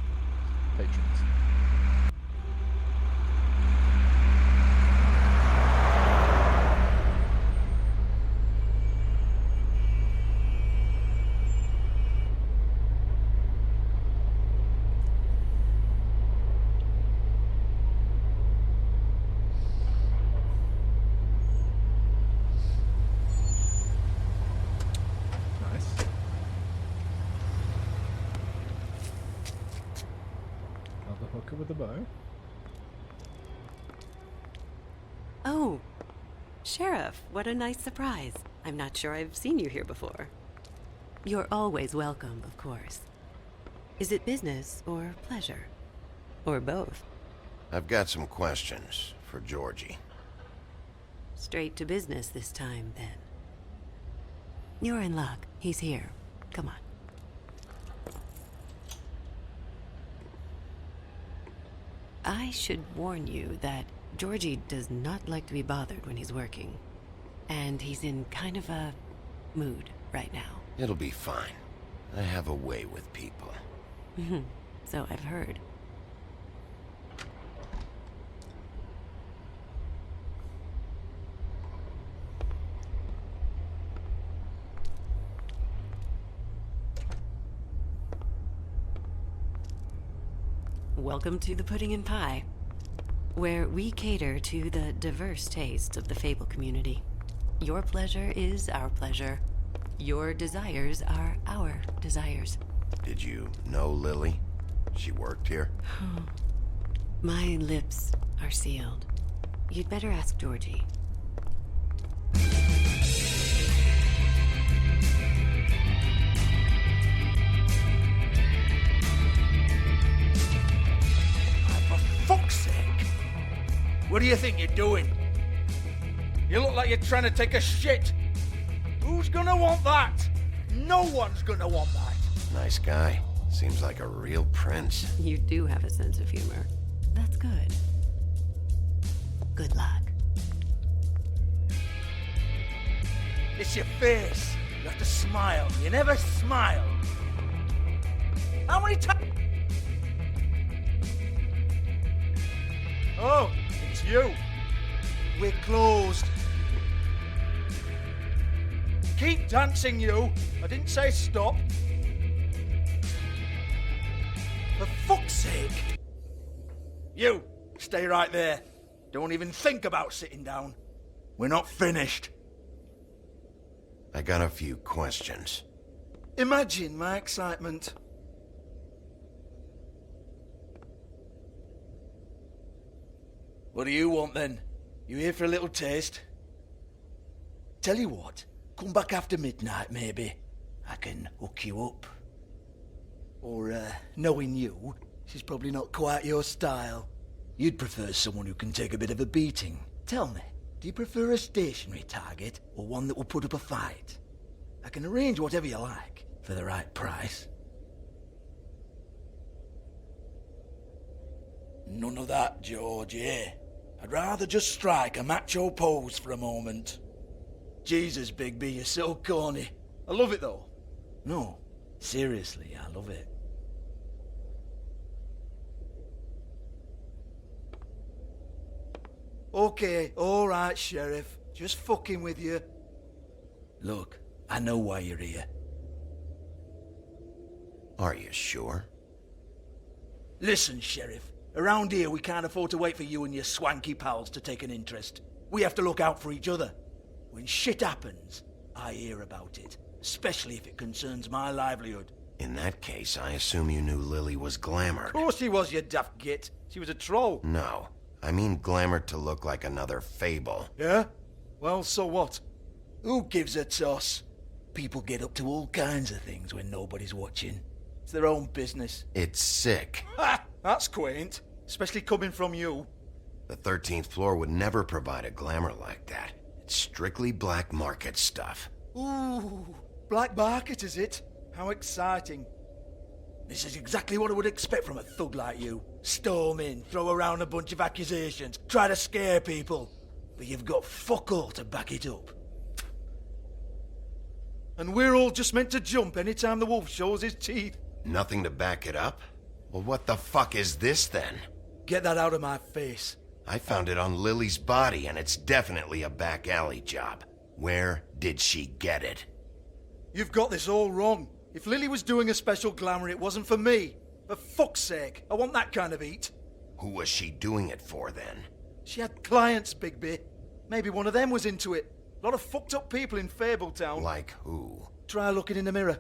With a bow. Oh, Sheriff, what a nice surprise. I'm not sure I've seen you here before. You're always welcome, of course. Is it business or pleasure? Or both? I've got some questions for Georgie. Straight to business this time, then. You're in luck. He's here. Come on. I should warn you that Georgie does not like to be bothered when he's working. And he's in kind of a mood right now. It'll be fine. I have a way with people. So I've heard. Welcome to the Pudding and Pie, where we cater to the diverse tastes of the Fable community. Your pleasure is our pleasure. Your desires are our desires. Did you know Lily? She worked here? My lips are sealed. You'd better ask Georgie. Fuck's sake! What do you think you're doing? You look like you're trying to take a shit. Who's gonna want that? No one's gonna want that. Nice guy. Seems like a real prince. You do have a sense of humor. That's good. Good luck. It's your face. You have to smile. You never smile. How many times? Oh, it's you. We're closed. Keep dancing, you. I didn't say stop. For fuck's sake. You, stay right there. Don't even think about sitting down. We're not finished. I got a few questions. Imagine my excitement. What do you want then? You here for a little taste? Tell you what, come back after midnight maybe. I can hook you up. Or, knowing you, she's probably not quite your style. You'd prefer someone who can take a bit of a beating. Tell me, do you prefer a stationary target or one that will put up a fight? I can arrange whatever you like for the right price. None of that, George, eh? I'd rather just strike a macho pose for a moment. Jesus, Bigby, you're so corny. I love it, though. No, seriously, I love it. Okay, alright, Sheriff. Just fucking with you. Look, I know why you're here. Are you sure? Listen, Sheriff. Around here, we can't afford to wait for you and your swanky pals to take an interest. We have to look out for each other. When shit happens, I hear about it. Especially if it concerns my livelihood. In that case, I assume you knew Lily was glamored. Of course she was, you daft git. She was a troll. No. I mean glamored to look like another Fable. Yeah? Well, so what? Who gives a toss? People get up to all kinds of things when nobody's watching. It's their own business. It's sick. Ha! That's quaint. Especially coming from you. The 13th floor would never provide a glamour like that. It's strictly black market stuff. Ooh, black market is it? How exciting. This is exactly what I would expect from a thug like you. Storm in, throw around a bunch of accusations, try to scare people. but you've got fuck all to back it up. And we're all just meant to jump anytime the wolf shows his teeth. Nothing to back it up? Well, what the fuck is this then? Get that out of my face. I found it on Lily's body, and it's definitely a back alley job. Where did she get it? You've got this all wrong. If Lily was doing a special glamour, it wasn't for me. For fuck's sake, I want that kind of eat. Who was she doing it for, then? She had clients, Bigby. Maybe one of them was into it. A lot of fucked up people in Fabletown. Like who? Try looking in the mirror.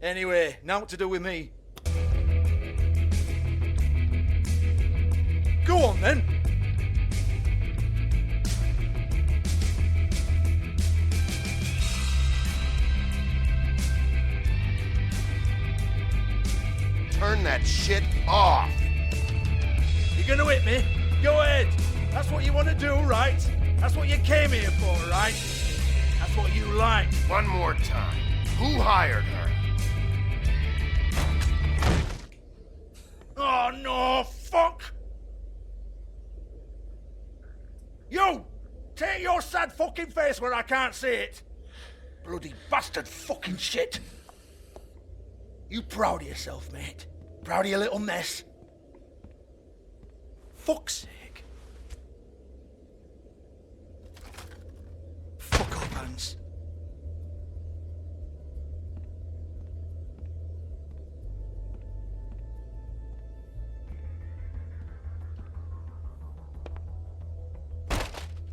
Anyway, now what to do with me. Go on, then. Turn that shit off! You gonna hit me? Go ahead. That's what you want to do, right? That's what you came here for, right? That's what you like. One more time. Who hired her? Oh, no, fuck! You! Take your sad fucking face where I can't see it! Bloody bastard fucking shit! You proud of yourself, mate? Proud of your little mess? Fuck's sake. Fuck off, Hans.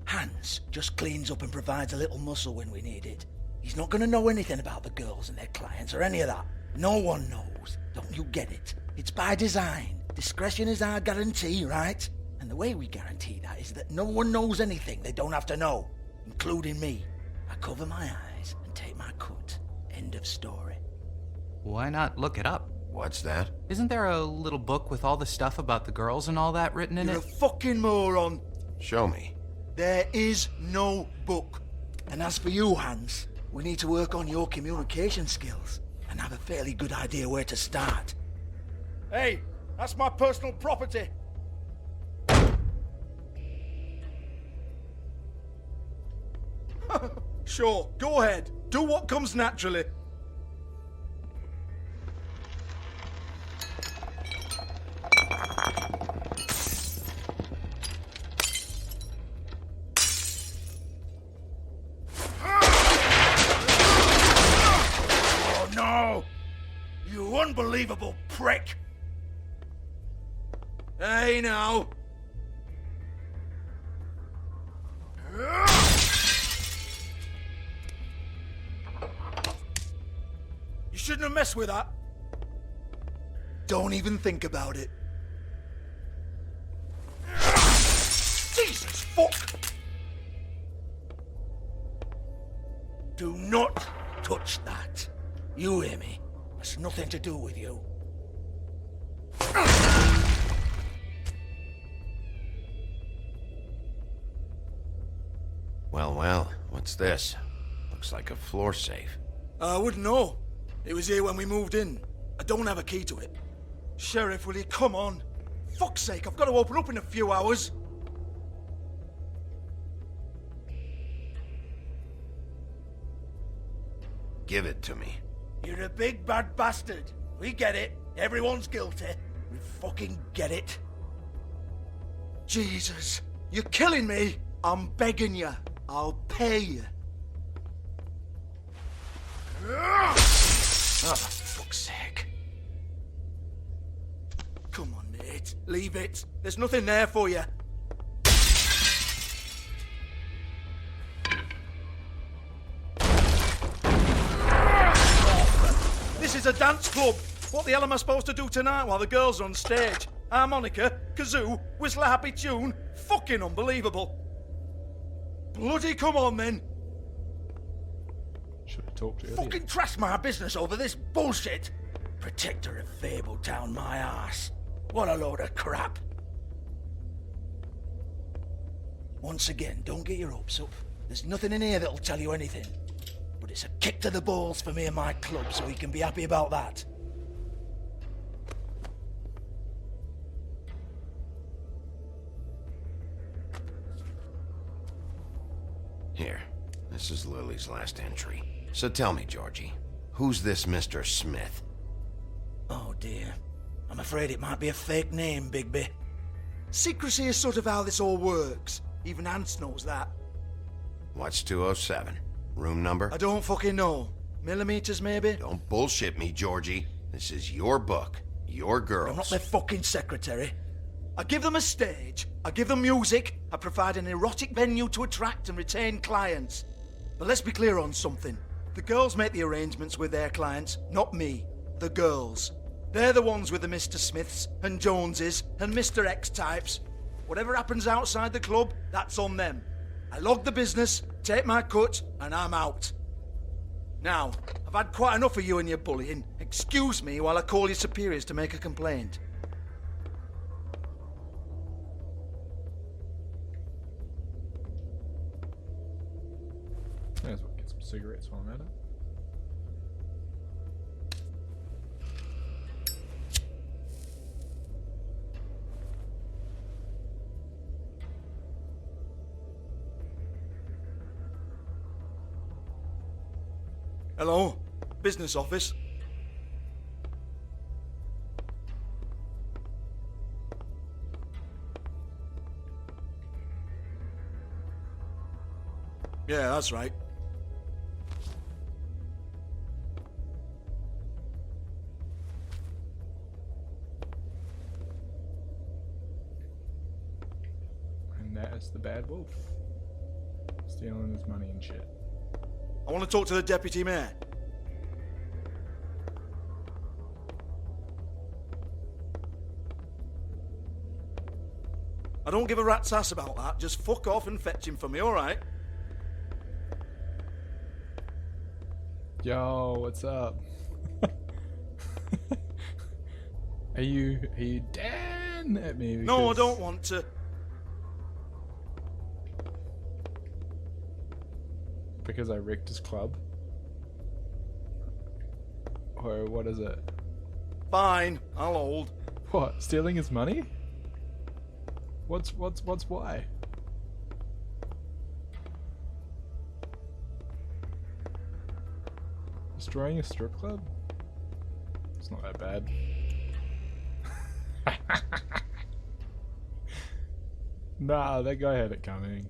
Hans just cleans up and provides a little muscle when we need it. He's not gonna know anything about the girls and their clients or any of that. No one knows. Don't you get it? It's by design. Discretion is our guarantee, right? And the way we guarantee that is that no one knows anything they don't have to know, including me. I cover my eyes and take my cut. End of story. Why not look it up? What's that? Isn't there a little book with all the stuff about the girls and all that written in You're it? a fucking moron. Show me. There is no book. And as for you, Hans, we need to work on your communication skills and have a fairly good idea where to start. Hey, that's my personal property. Sure, go ahead. Do what comes naturally. Oh no! You unbelievable prick! Hey now! You shouldn't have messed with that. Don't even think about it. Jesus fuck! Do not touch that. You hear me? It's nothing to do with you. Well, well, what's this? Looks like a floor safe. I wouldn't know. It was here when we moved in. I don't have a key to it. Sheriff, will you come on? Fuck's sake, I've got to open up in a few hours. Give it to me. You're a big bad bastard. We get it. Everyone's guilty. We fucking get it. Jesus, you're killing me. I'm begging you. I'll pay you. Oh, for fuck's sake. Come on, mate. Leave it. There's nothing there for you. This is a dance club. What the hell am I supposed to do tonight while the girls are on stage? Harmonica, kazoo, whistle a happy tune. Fucking unbelievable. Bloody come on, then. Should have talked earlier. Fucking trash my business over this bullshit. Protector of Fabletown, my ass. What a load of crap. Once again, don't get your hopes up. There's nothing in here that'll tell you anything. But it's a kick to the balls for me and my club, so you can be happy about that. Here, this is Lily's last entry. So tell me, Georgie, who's this Mr. Smith? Oh dear. I'm afraid it might be a fake name, Bigby. Secrecy is sort of how this all works. Even Hans knows that. What's 207? Room number? I don't fucking know. Millimeters, maybe? Don't bullshit me, Georgie. This is your book. Your girls. I'm not their fucking secretary. I give them a stage, I give them music, I provide an erotic venue to attract and retain clients. But let's be clear on something. The girls make the arrangements with their clients, not me. The girls. They're the ones with the Mr. Smiths and Joneses and Mr. X types. Whatever happens outside the club, that's on them. I log the business, take my cut, and I'm out. Now, I've had quite enough of you and your bullying. Excuse me while I call your superiors to make a complaint. May as well get some cigarettes while I'm at it. Hello? Business office? Yeah, that's right. And that is the bad wolf. Stealing his money and shit. I want to talk to the deputy mayor. I don't give a rat's ass about that. Just fuck off and fetch him for me, alright? Yo, what's up? Are you Dan at me? No, I don't want to. Because I wrecked his club? Or what is it? Fine, I'll hold. What? Stealing his money? What's why? Destroying a strip club? It's not that bad. Nah, that guy had it coming.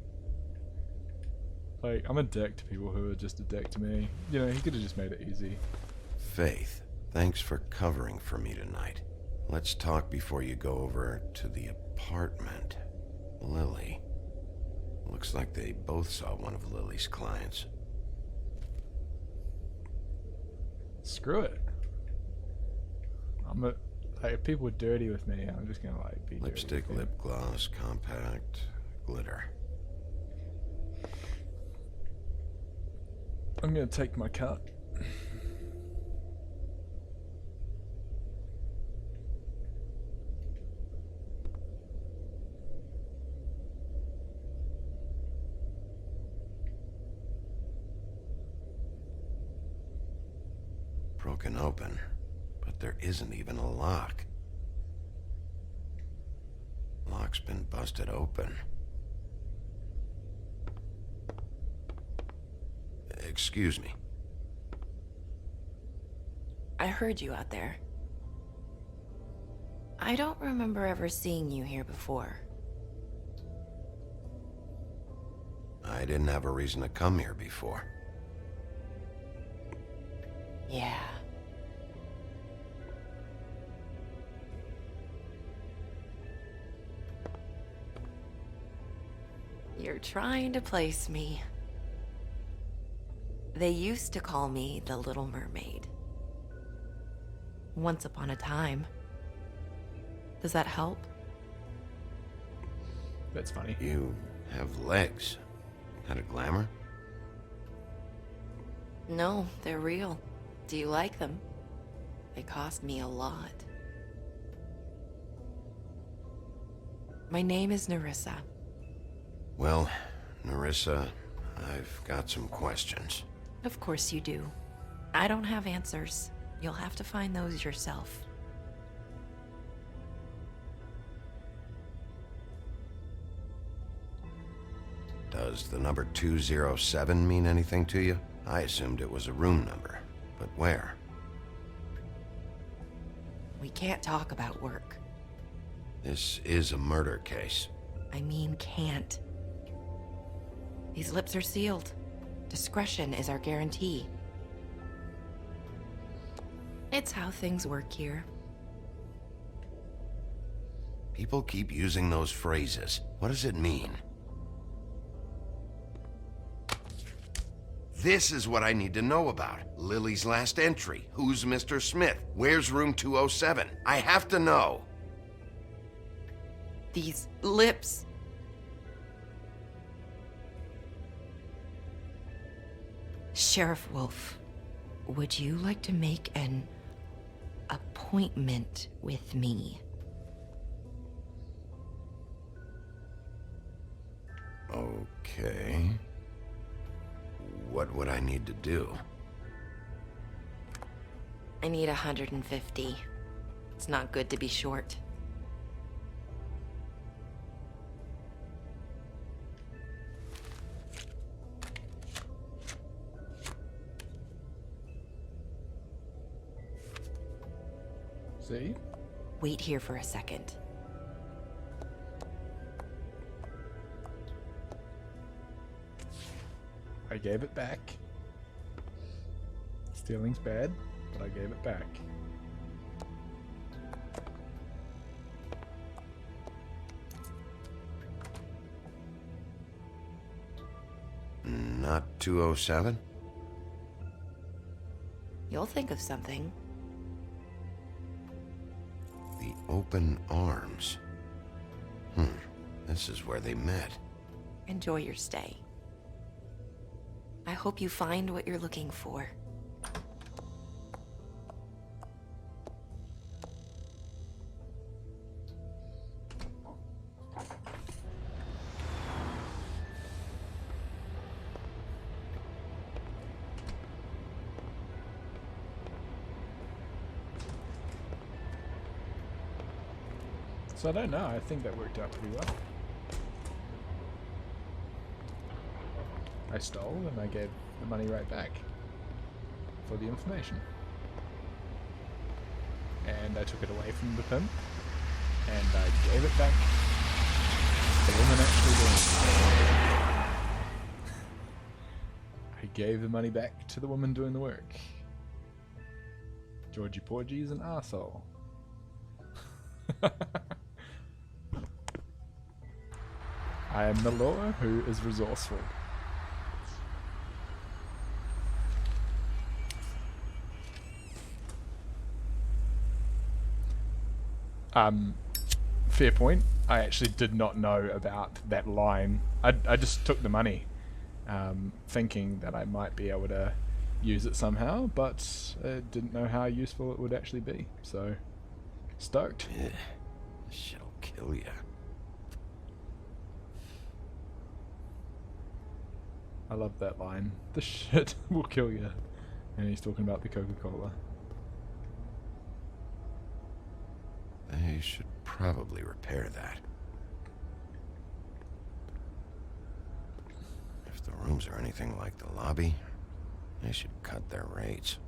Like, I'm a dick to people who are just a dick to me. You know, he could have just made it easy. Faith, thanks for covering for me tonight. Let's talk before you go over to the apartment. Lily. Looks like they both saw one of Lily's clients. Screw it. Like, if people are dirty with me, I'm just gonna, like, be Lipstick, dirty with lip gloss, compact, glitter. I'm gonna take my cut. Broken open, but there isn't even a lock. Lock's been busted open. Excuse me. I heard you out there. I don't remember ever seeing you here before. I didn't have a reason to come here before. Yeah. You're trying to place me. They used to call me the Little Mermaid. Once upon a time. Does that help? That's funny. You have legs. Had a glamour? No, they're real. Do you like them? They cost me a lot. My name is Nerissa. Well, Nerissa, I've got some questions. Of course you do. I don't have answers. You'll have to find those yourself. Does Does the number 207 mean anything to you? I assumed it was a room number, but where? We can't talk about work. This is a murder case. I mean, can't. These lips are sealed. Discretion is our guarantee. It's how things work here. People keep using those phrases. What does it mean? This is what I need to know about. Lily's last entry. Who's Mr. Smith? Where's room 207? I have to know. These lips. Sheriff Wolf, would you like to make an appointment with me? Okay. What would I need to do? I need 150. It's not good to be short. See? Wait here for a second. I gave it back. Stealing's bad, but I gave it back. Not 207? You'll think of something. The open arms. This is where they met. Enjoy your stay. I hope you find what you're looking for. So I don't know, I think that worked out pretty well. I stole and I gave the money right back for the information. And I took it away from the pimp and I gave it back to the woman actually doing it. I gave the money back to the woman doing the work. Georgie Porgy is an arsehole. I am the law who is resourceful. Fair point. I actually did not know about that line. I just took the money, thinking that I might be able to use it somehow, but didn't know how useful it would actually be. So, stoked. Yeah, this shit'll kill you. I love that line. The shit will kill you. And he's talking about the Coca-Cola. They should probably repair that. If the rooms are anything like the lobby, they should cut their rates.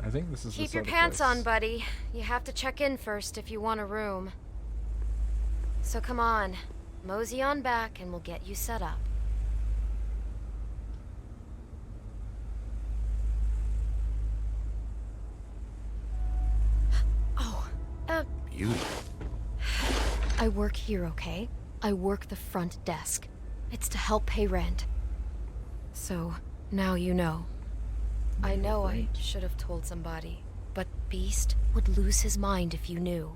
I think this is Keep the your sort of pants place. on, buddy. You have to check in first if you want a room. So come on, mosey on back and we'll get you set up. Beauty. I work here, okay? I work the front desk. It's to help pay rent. So, now you know. I know I should have told somebody, but Beast would lose his mind if you knew.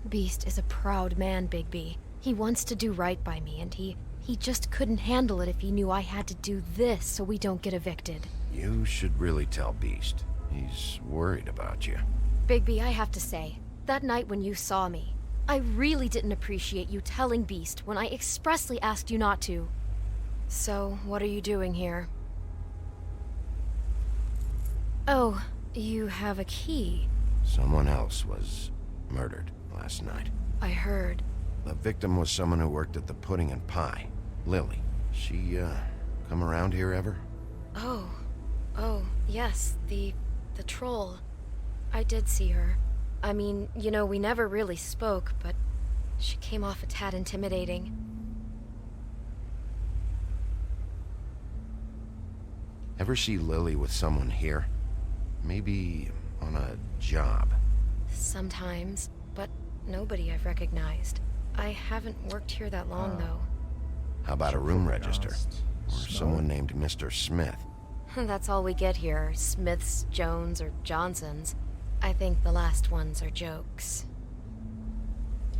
Beast is a proud man, Bigby. He wants to do right by me, and he just couldn't handle it if he knew I had to do this so we don't get evicted. You should really tell Beast. He's worried about you. Bigby, I have to say, that night when you saw me, I really didn't appreciate you telling Beast when I expressly asked you not to. So, what are you doing here? Oh, you have a key. Someone else was murdered last night. I heard. The victim was someone who worked at the Pudding and Pie. Lily. She, come around here ever? Oh, yes, the troll. I did see her. I mean, you know, we never really spoke, but she came off a tad intimidating. Ever see Lily with someone here? Maybe on a job? Sometimes, but nobody I've recognized. I haven't worked here that long, though. How about a room register? Or someone named Mr. Smith? That's all we get here, Smiths, Jones, or Johnsons. I think the last ones are jokes.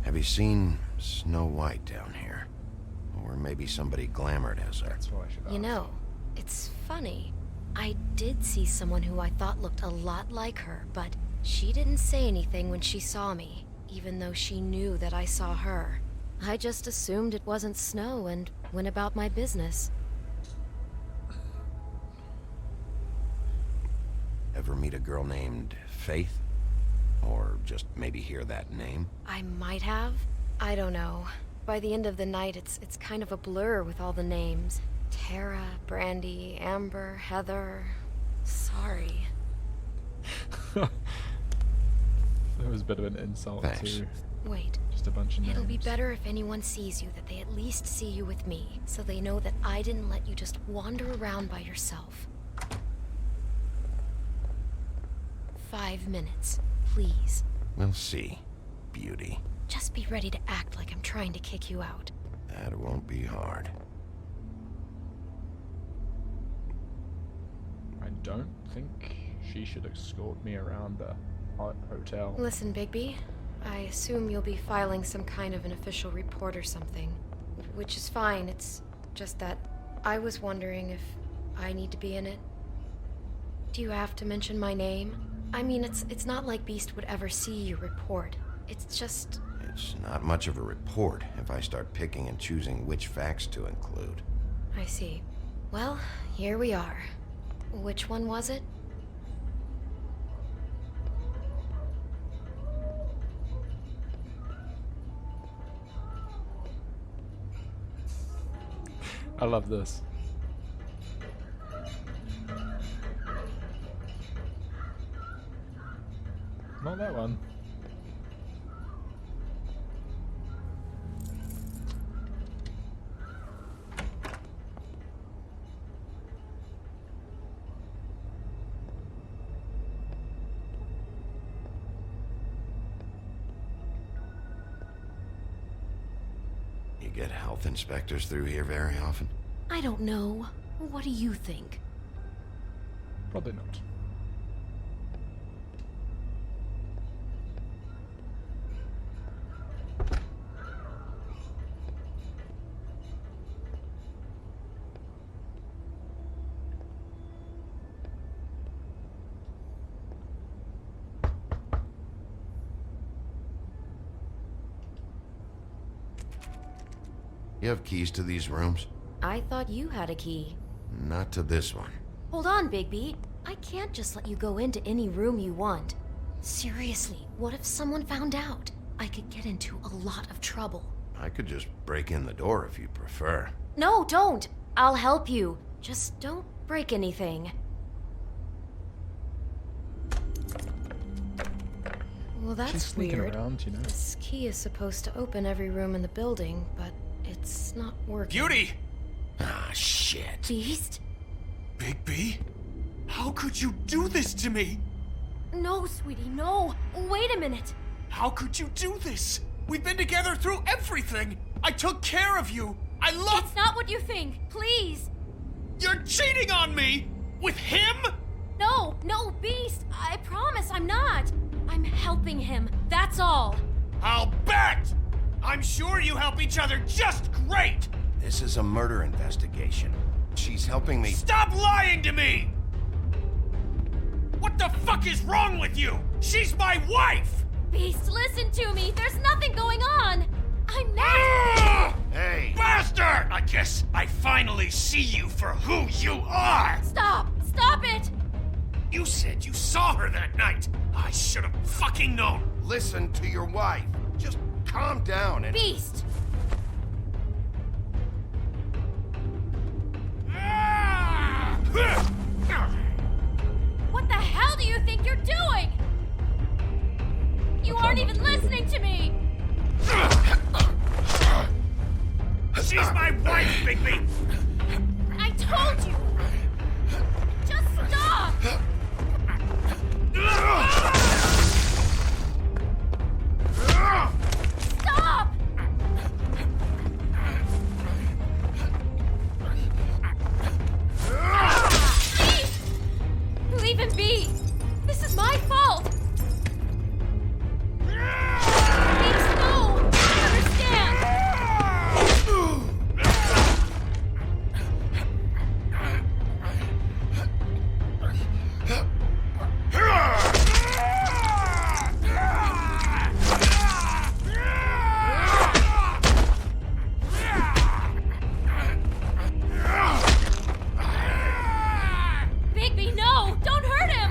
Have you seen Snow White down here? Or maybe somebody glamored as her? That's what I should ask. You know, it's funny. I did see someone who I thought looked a lot like her, but she didn't say anything when she saw me, even though she knew that I saw her. I just assumed it wasn't Snow and went about my business. Ever meet a girl named Faith? Or just maybe hear that name? I might have. I don't know. By the end of the night, it's kind of a blur with all the names. Tara, Brandy, Amber, Heather. Sorry. That was a bit of an insult too. Wait. Just a bunch of names. It'll be better if anyone sees you that they at least see you with me, so they know that I didn't let you just wander around by yourself. 5 minutes, please. We'll see, beauty. Just be ready to act like I'm trying to kick you out. That won't be hard. I don't think she should escort me around the hotel. Listen, Bigby. I assume you'll be filing some kind of an official report or something. Which is fine, it's just that I was wondering if I need to be in it. Do you have to mention my name? I mean, it's not like Beast would ever see your report. It's just... It's not much of a report if I start picking and choosing which facts to include. I see. Well, here we are. Which one was it? I love this. Not that one. You get health inspectors through here very often? I don't know. What do you think? Probably not. You have keys to these rooms? I thought you had a key. Not to this one. Hold on, Bigby. I can't just let you go into any room you want. Seriously, what if someone found out? I could get into a lot of trouble. I could just break in the door if you prefer. No, don't! I'll help you. Just don't break anything. Well, that's She's sneaking weird. around, you know. This key is supposed to open every room in the building, but it's not working. Beauty! Ah, shit. Beast? Bigby? How could you do this to me? No, sweetie, no. Wait a minute. How could you do this? We've been together through everything. I took care of you. I love... It's not what you think. Please. You're cheating on me! With him? No, Beast. I promise I'm not. I'm helping him. That's all. I'll bet! I'm sure you help each other just great! This is a murder investigation. She's helping me... Stop lying to me! What the fuck is wrong with you? She's my wife! Beast, listen to me. There's nothing going on. I'm not... Hey! Bastard! I guess I finally see you for who you are! Stop! Stop it! You said you saw her that night. I should have fucking known. Listen to your wife. Just calm down and... Beast! What the hell do you think you're doing? You aren't even listening to me! She's my wife, Bigby! I told you! Just stop! Stop! Please! Leave him be! This is my fault! Please, no! I understand! Bigby, no! Don't hurt him!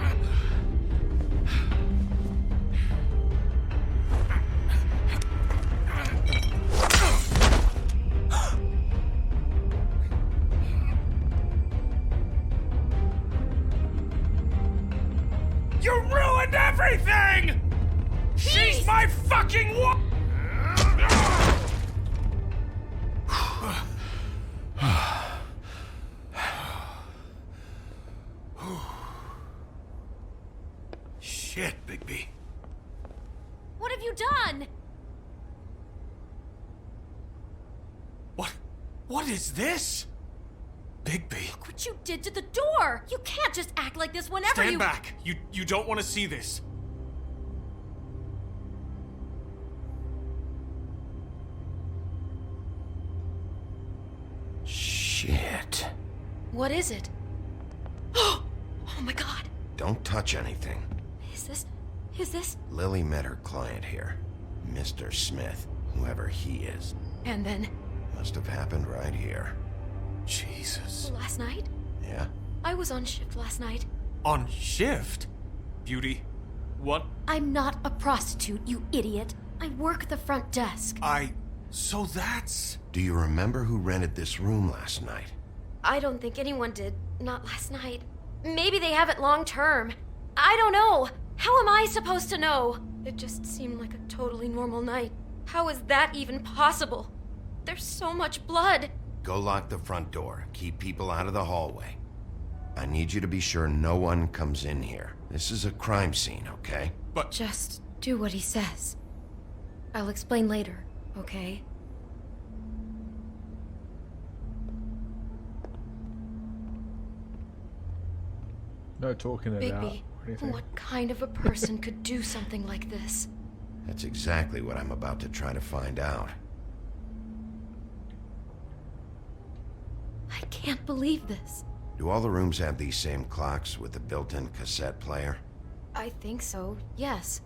You ruined everything! She's my fucking wife! Shit, Bigby. What have you done? What is this? Bigby. Look what you did to the door! You can't just act like this whenever Stand you- back. You don't want to see this. Shit. What is it? Oh my god. Don't touch anything. Is this? Lily met her client here. Mr. Smith, whoever he is. And then? Must have happened right here. Jesus. Last night? Yeah? I was on shift last night. On shift? Beauty, what? I'm not a prostitute, you idiot. I work the front desk. So that's... Do you remember who rented this room last night? I don't think anyone did. Not last night. Maybe they have it long term. I don't know. How am I supposed to know? It just seemed like a totally normal night. How is that even possible? There's so much blood. Go lock the front door. Keep people out of the hallway. I need you to be sure no one comes in here. This is a crime scene, okay? But... Just do what he says. I'll explain later, okay? No talking it out Bigby, or anything. what kind of a person could do something like this? That's exactly what I'm about to try to find out. I can't believe this. Do all the rooms have these same clocks with the built-in cassette player? I think so, yes.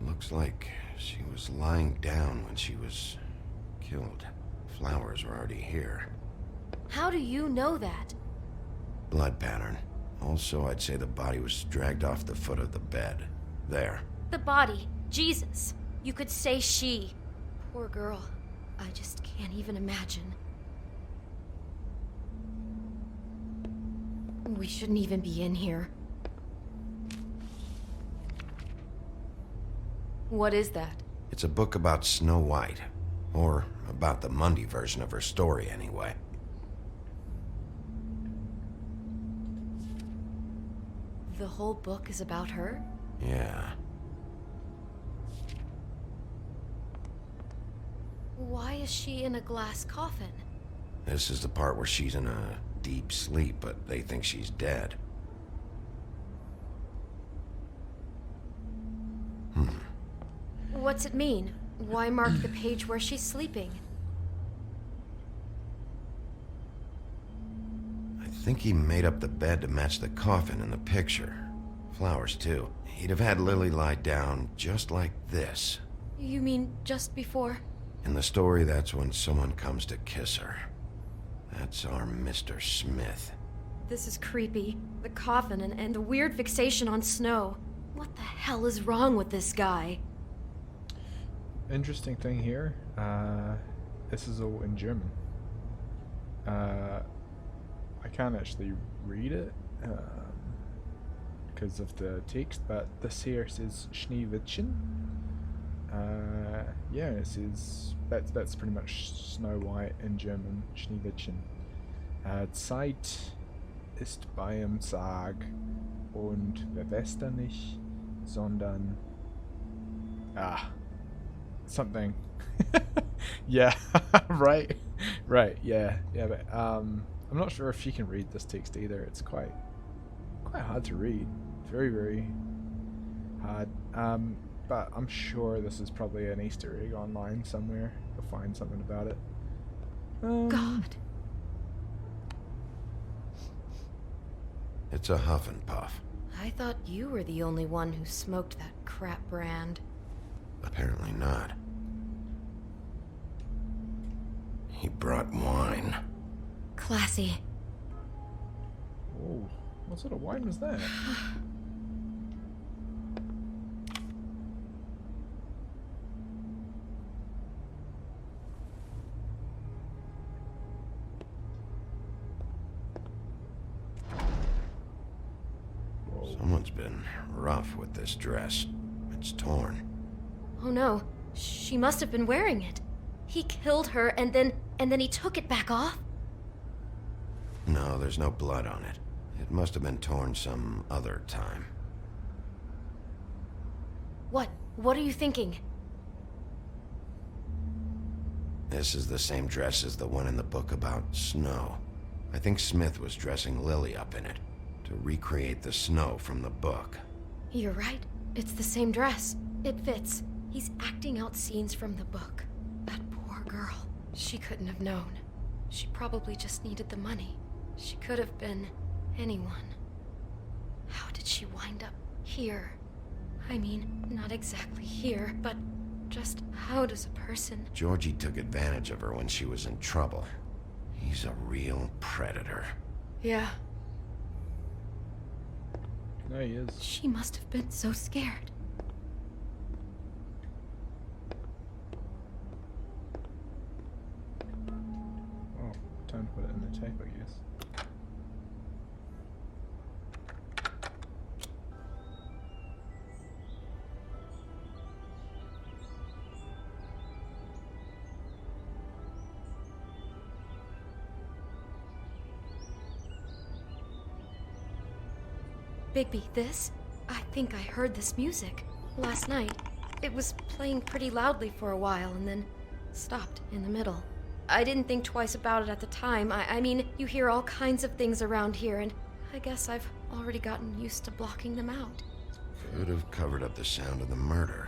Looks like she was lying down when she was killed. Flowers were already here. How do you know that? Blood pattern. Also, I'd say the body was dragged off the foot of the bed. There. The body. Jesus. You could say she. Poor girl. I just can't even imagine. We shouldn't even be in here. What is that? It's a book about Snow White. Or about the Mundy version of her story, anyway. The whole book is about her? Yeah. Why is she in a glass coffin? This is the part where she's in a deep sleep, but they think she's dead. What's it mean? Why mark the page where she's sleeping? I think he made up the bed to match the coffin in the picture. Flowers, too. He'd have had Lily lie down just like this. You mean just before? In the story, that's when someone comes to kiss her. That's our Mr. Smith. This is creepy. The coffin and the weird fixation on Snow. What the hell is wrong with this guy? Interesting thing here, this is all in German. I can't actually read it because of the text, but this here says Schneewittchen. Yeah, it says that's pretty much Snow White in German, Schneewittchen. Zeit ist beim Sarg und wer weiß da nicht, sondern something. Yeah, right, yeah, but I'm not sure if you can read this text either. It's quite hard to read, very hard. But I'm sure this is probably an Easter egg online somewhere. You'll find something about it. God. It's a huff and puff. I thought you were the only one who smoked that crap brand. Apparently not. He brought wine. Classy. Oh, what sort of wine was that? Someone's been rough with this dress. It's torn. Oh no, she must have been wearing it. He killed her and then he took it back off? No, there's no blood on it. It must have been torn some other time. What are you thinking? This is the same dress as the one in the book about Snow. I think Smith was dressing Lily up in it to recreate the Snow from the book. You're right. It's the same dress. It fits. He's acting out scenes from the book. That poor girl. She couldn't have known. She probably just needed the money. She could have been anyone. How did she wind up here? I mean, not exactly here, but just how does a person... Georgie took advantage of her when she was in trouble. He's a real predator. Yeah. No, he is. She must have been so scared. Oh, time to put it in the tape, I guess. Bigby, this? I think I heard this music. Last night. It was playing pretty loudly for a while and then stopped in the middle. I didn't think twice about it at the time. I mean, you hear all kinds of things around here, and I guess I've already gotten used to blocking them out. Could have covered up the sound of the murder.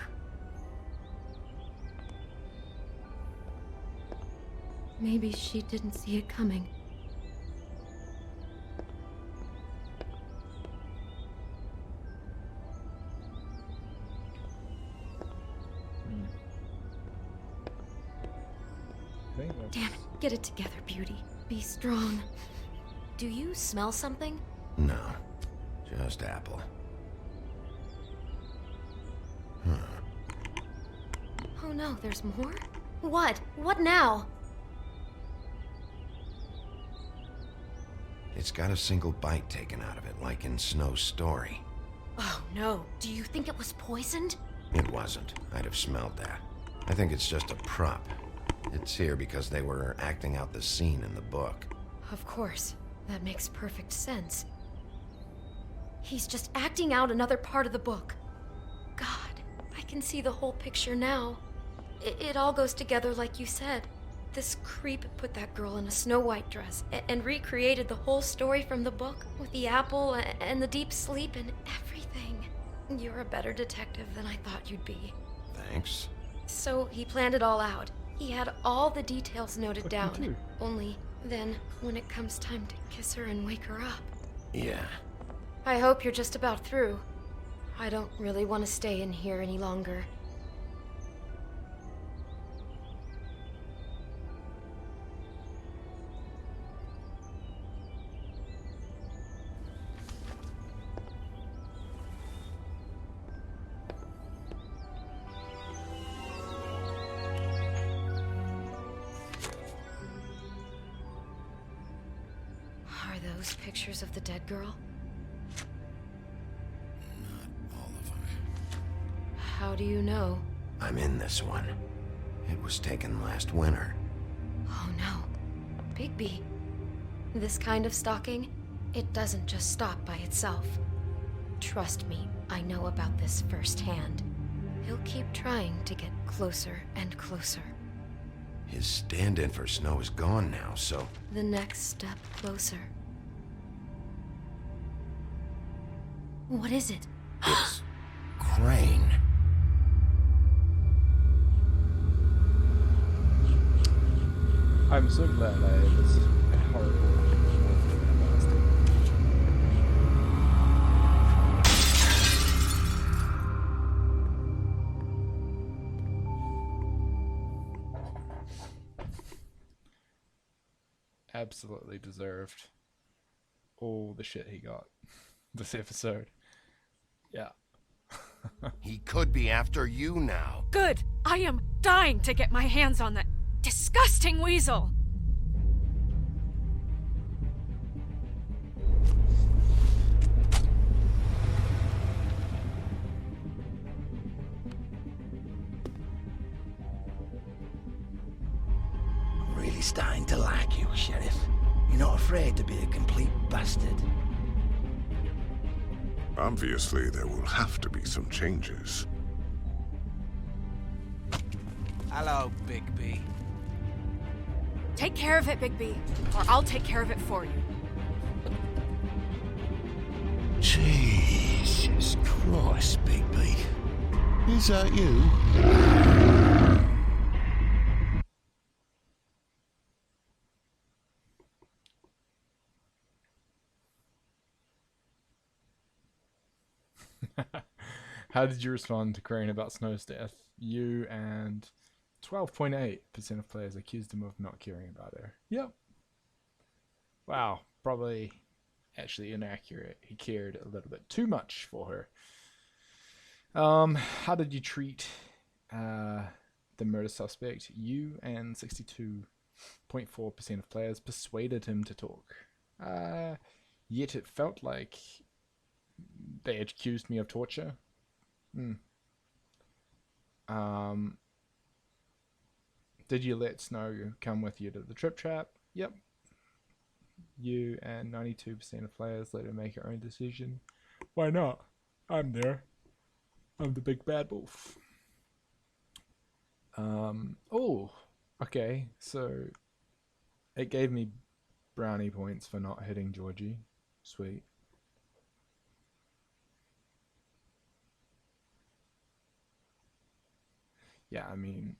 Maybe she didn't see it coming. Damn it. Get it together, Beauty. Be strong. Do you smell something? No, just apple. Oh no, there's more? What? What now? It's got a single bite taken out of it, like in Snow's story. Oh no. Do you think it was poisoned? It wasn't. I'd have smelled that. I think it's just a prop. It's here because they were acting out the scene in the book. Of course. That makes perfect sense. He's just acting out another part of the book. God, I can see the whole picture now. It all goes together like you said. This creep put that girl in a Snow White dress and recreated the whole story from the book with the apple and the deep sleep and everything. You're a better detective than I thought you'd be. Thanks. So he planned it all out. He had all the details noted down. Only then, when it comes time to kiss her and wake her up. Yeah. I hope you're just about through. I don't really want to stay in here any longer. Are those pictures of the dead girl? Not all of them. How do you know? I'm in this one. It was taken last winter. Oh no. Bigby. This kind of stalking, it doesn't just stop by itself. Trust me, I know about this firsthand. He'll keep trying to get closer and closer. His stand-in for Snow is gone now, so... The next step closer. What is it? It's... Crane. I'm so glad I was horrible. Absolutely deserved all the shit he got this episode. Yeah. He could be after you now. Good! I am dying to get my hands on that disgusting weasel! I'm really starting to like you, Sheriff. You're not afraid to be a complete bastard. Obviously, there will have to be some changes. Hello, Bigby. Take care of it, Bigby, or I'll take care of it for you. Jesus Christ, Bigby. Is that you? How did you respond to Crane about Snow's death? You and 12.8% of players accused him of not caring about her. Yep. Wow, probably actually inaccurate. He cared a little bit too much for her. How did you treat the murder suspect? You and 62.4% of players persuaded him to talk. Yet it felt like they accused me of torture. Did you let Snow come with you to the Trip Trap? Yep. You and 92% of players let her make her own decision. Why not? I'm there. I'm the big bad wolf. Oh, okay. So it gave me brownie points for not hitting Georgie. Sweet. Yeah, I mean,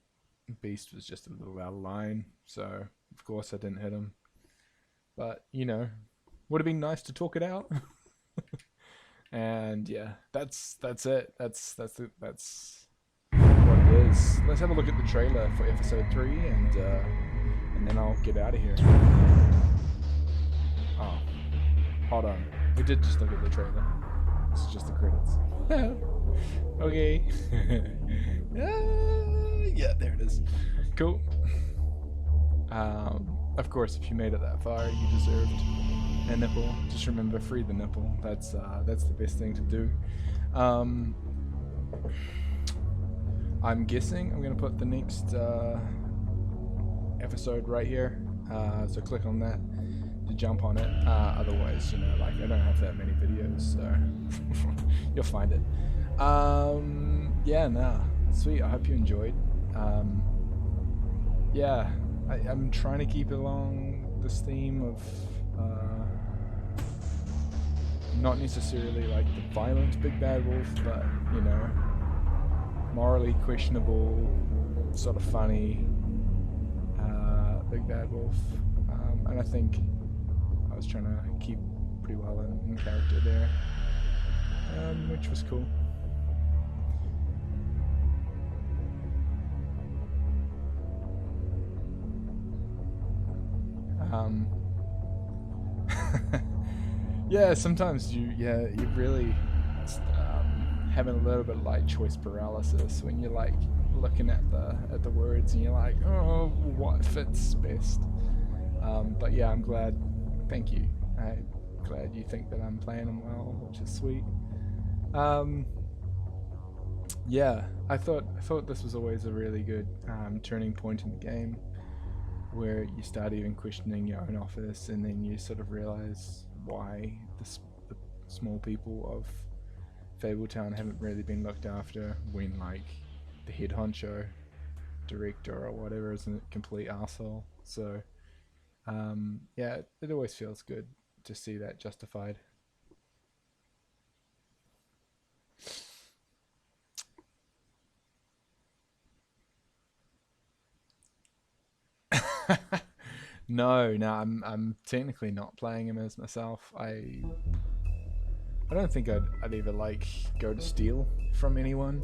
Beast was just a little out of line, so of course I didn't hit him. But, you know, would have been nice to talk it out. And yeah, that's it. That's what it is. Let's have a look at the trailer for episode 3, and then I'll get out of here. Oh, hold on. We did just look at the trailer. This is just the credits. Okay. Yeah, there it is. Cool. Of course, if you made it that far, you deserved a nipple. Just remember, free the nipple. That's the best thing to do. I'm guessing I'm gonna put the next episode right here. So click on that to jump on it. Otherwise, you know, like I don't have that many videos, so you'll find it. Yeah, nah, sweet. I hope you enjoyed. Yeah, I'm trying to keep along this theme of not necessarily like the violent big bad wolf, but you know, morally questionable, sort of funny big bad wolf. And I think I was trying to keep pretty well in character there, which was cool. Yeah, sometimes you really having a little bit of like choice paralysis when you're like looking at the words and you're like, oh, what fits best? But yeah, I'm glad. Thank you. I'm glad you think that I'm playing them well, which is sweet. Yeah, I thought this was always a really good turning point in the game, where you start even questioning your own office, and then you sort of realize why the small people of Fabletown haven't really been looked after, when like the head honcho, director or whatever is a complete asshole. So yeah, it always feels good to see that justified. No, I'm technically not playing him as myself. I don't think I'd ever like go to steal from anyone.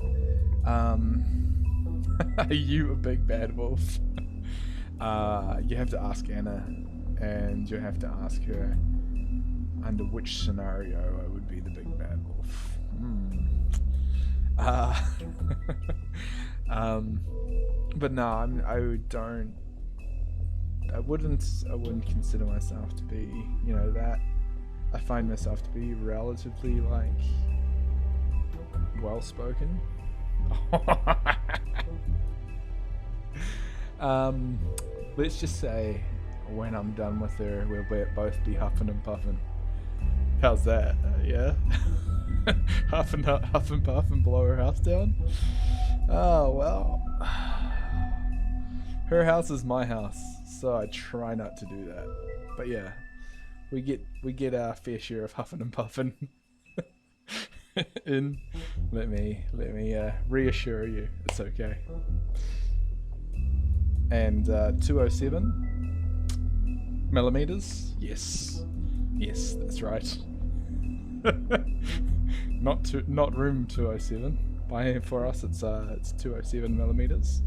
Are you a big bad wolf? You have to ask Anna, and you have to ask her under which scenario I would be the big bad wolf. But no, I wouldn't consider myself to be, you know, that. I find myself to be relatively, like, well-spoken. Let's just say when I'm done with her, we'll both be huffing and puffing. How's that? Yeah? huff and puff and blow her house down? Oh, well. Her house is my house, so I try not to do that. But yeah, we get our fair share of huffing and puffing. And let me reassure you, it's okay. And 207 millimeters, yes, that's right. not room 207. For us, it's 207 millimeters.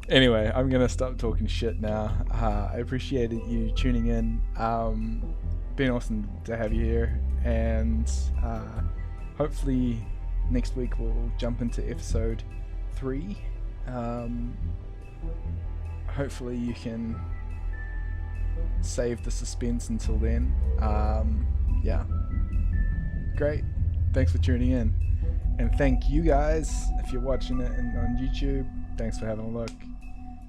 Anyway, I'm gonna stop talking shit now. I appreciated you tuning in. Been awesome to have you here, and hopefully next week we'll jump into episode 3. Hopefully you can save the suspense until then. Yeah, great. Thanks for tuning in, and thank you guys if you're watching it on YouTube. Thanks for having a look.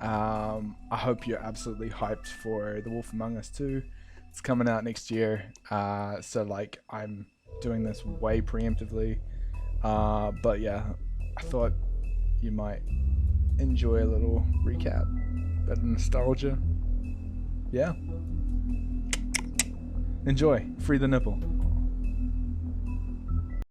I hope you're absolutely hyped for The Wolf Among Us 2. It's coming out next year, so like I'm doing this way preemptively, but yeah, I thought you might enjoy a little recap, bit of nostalgia. Yeah, enjoy. Free the nipple.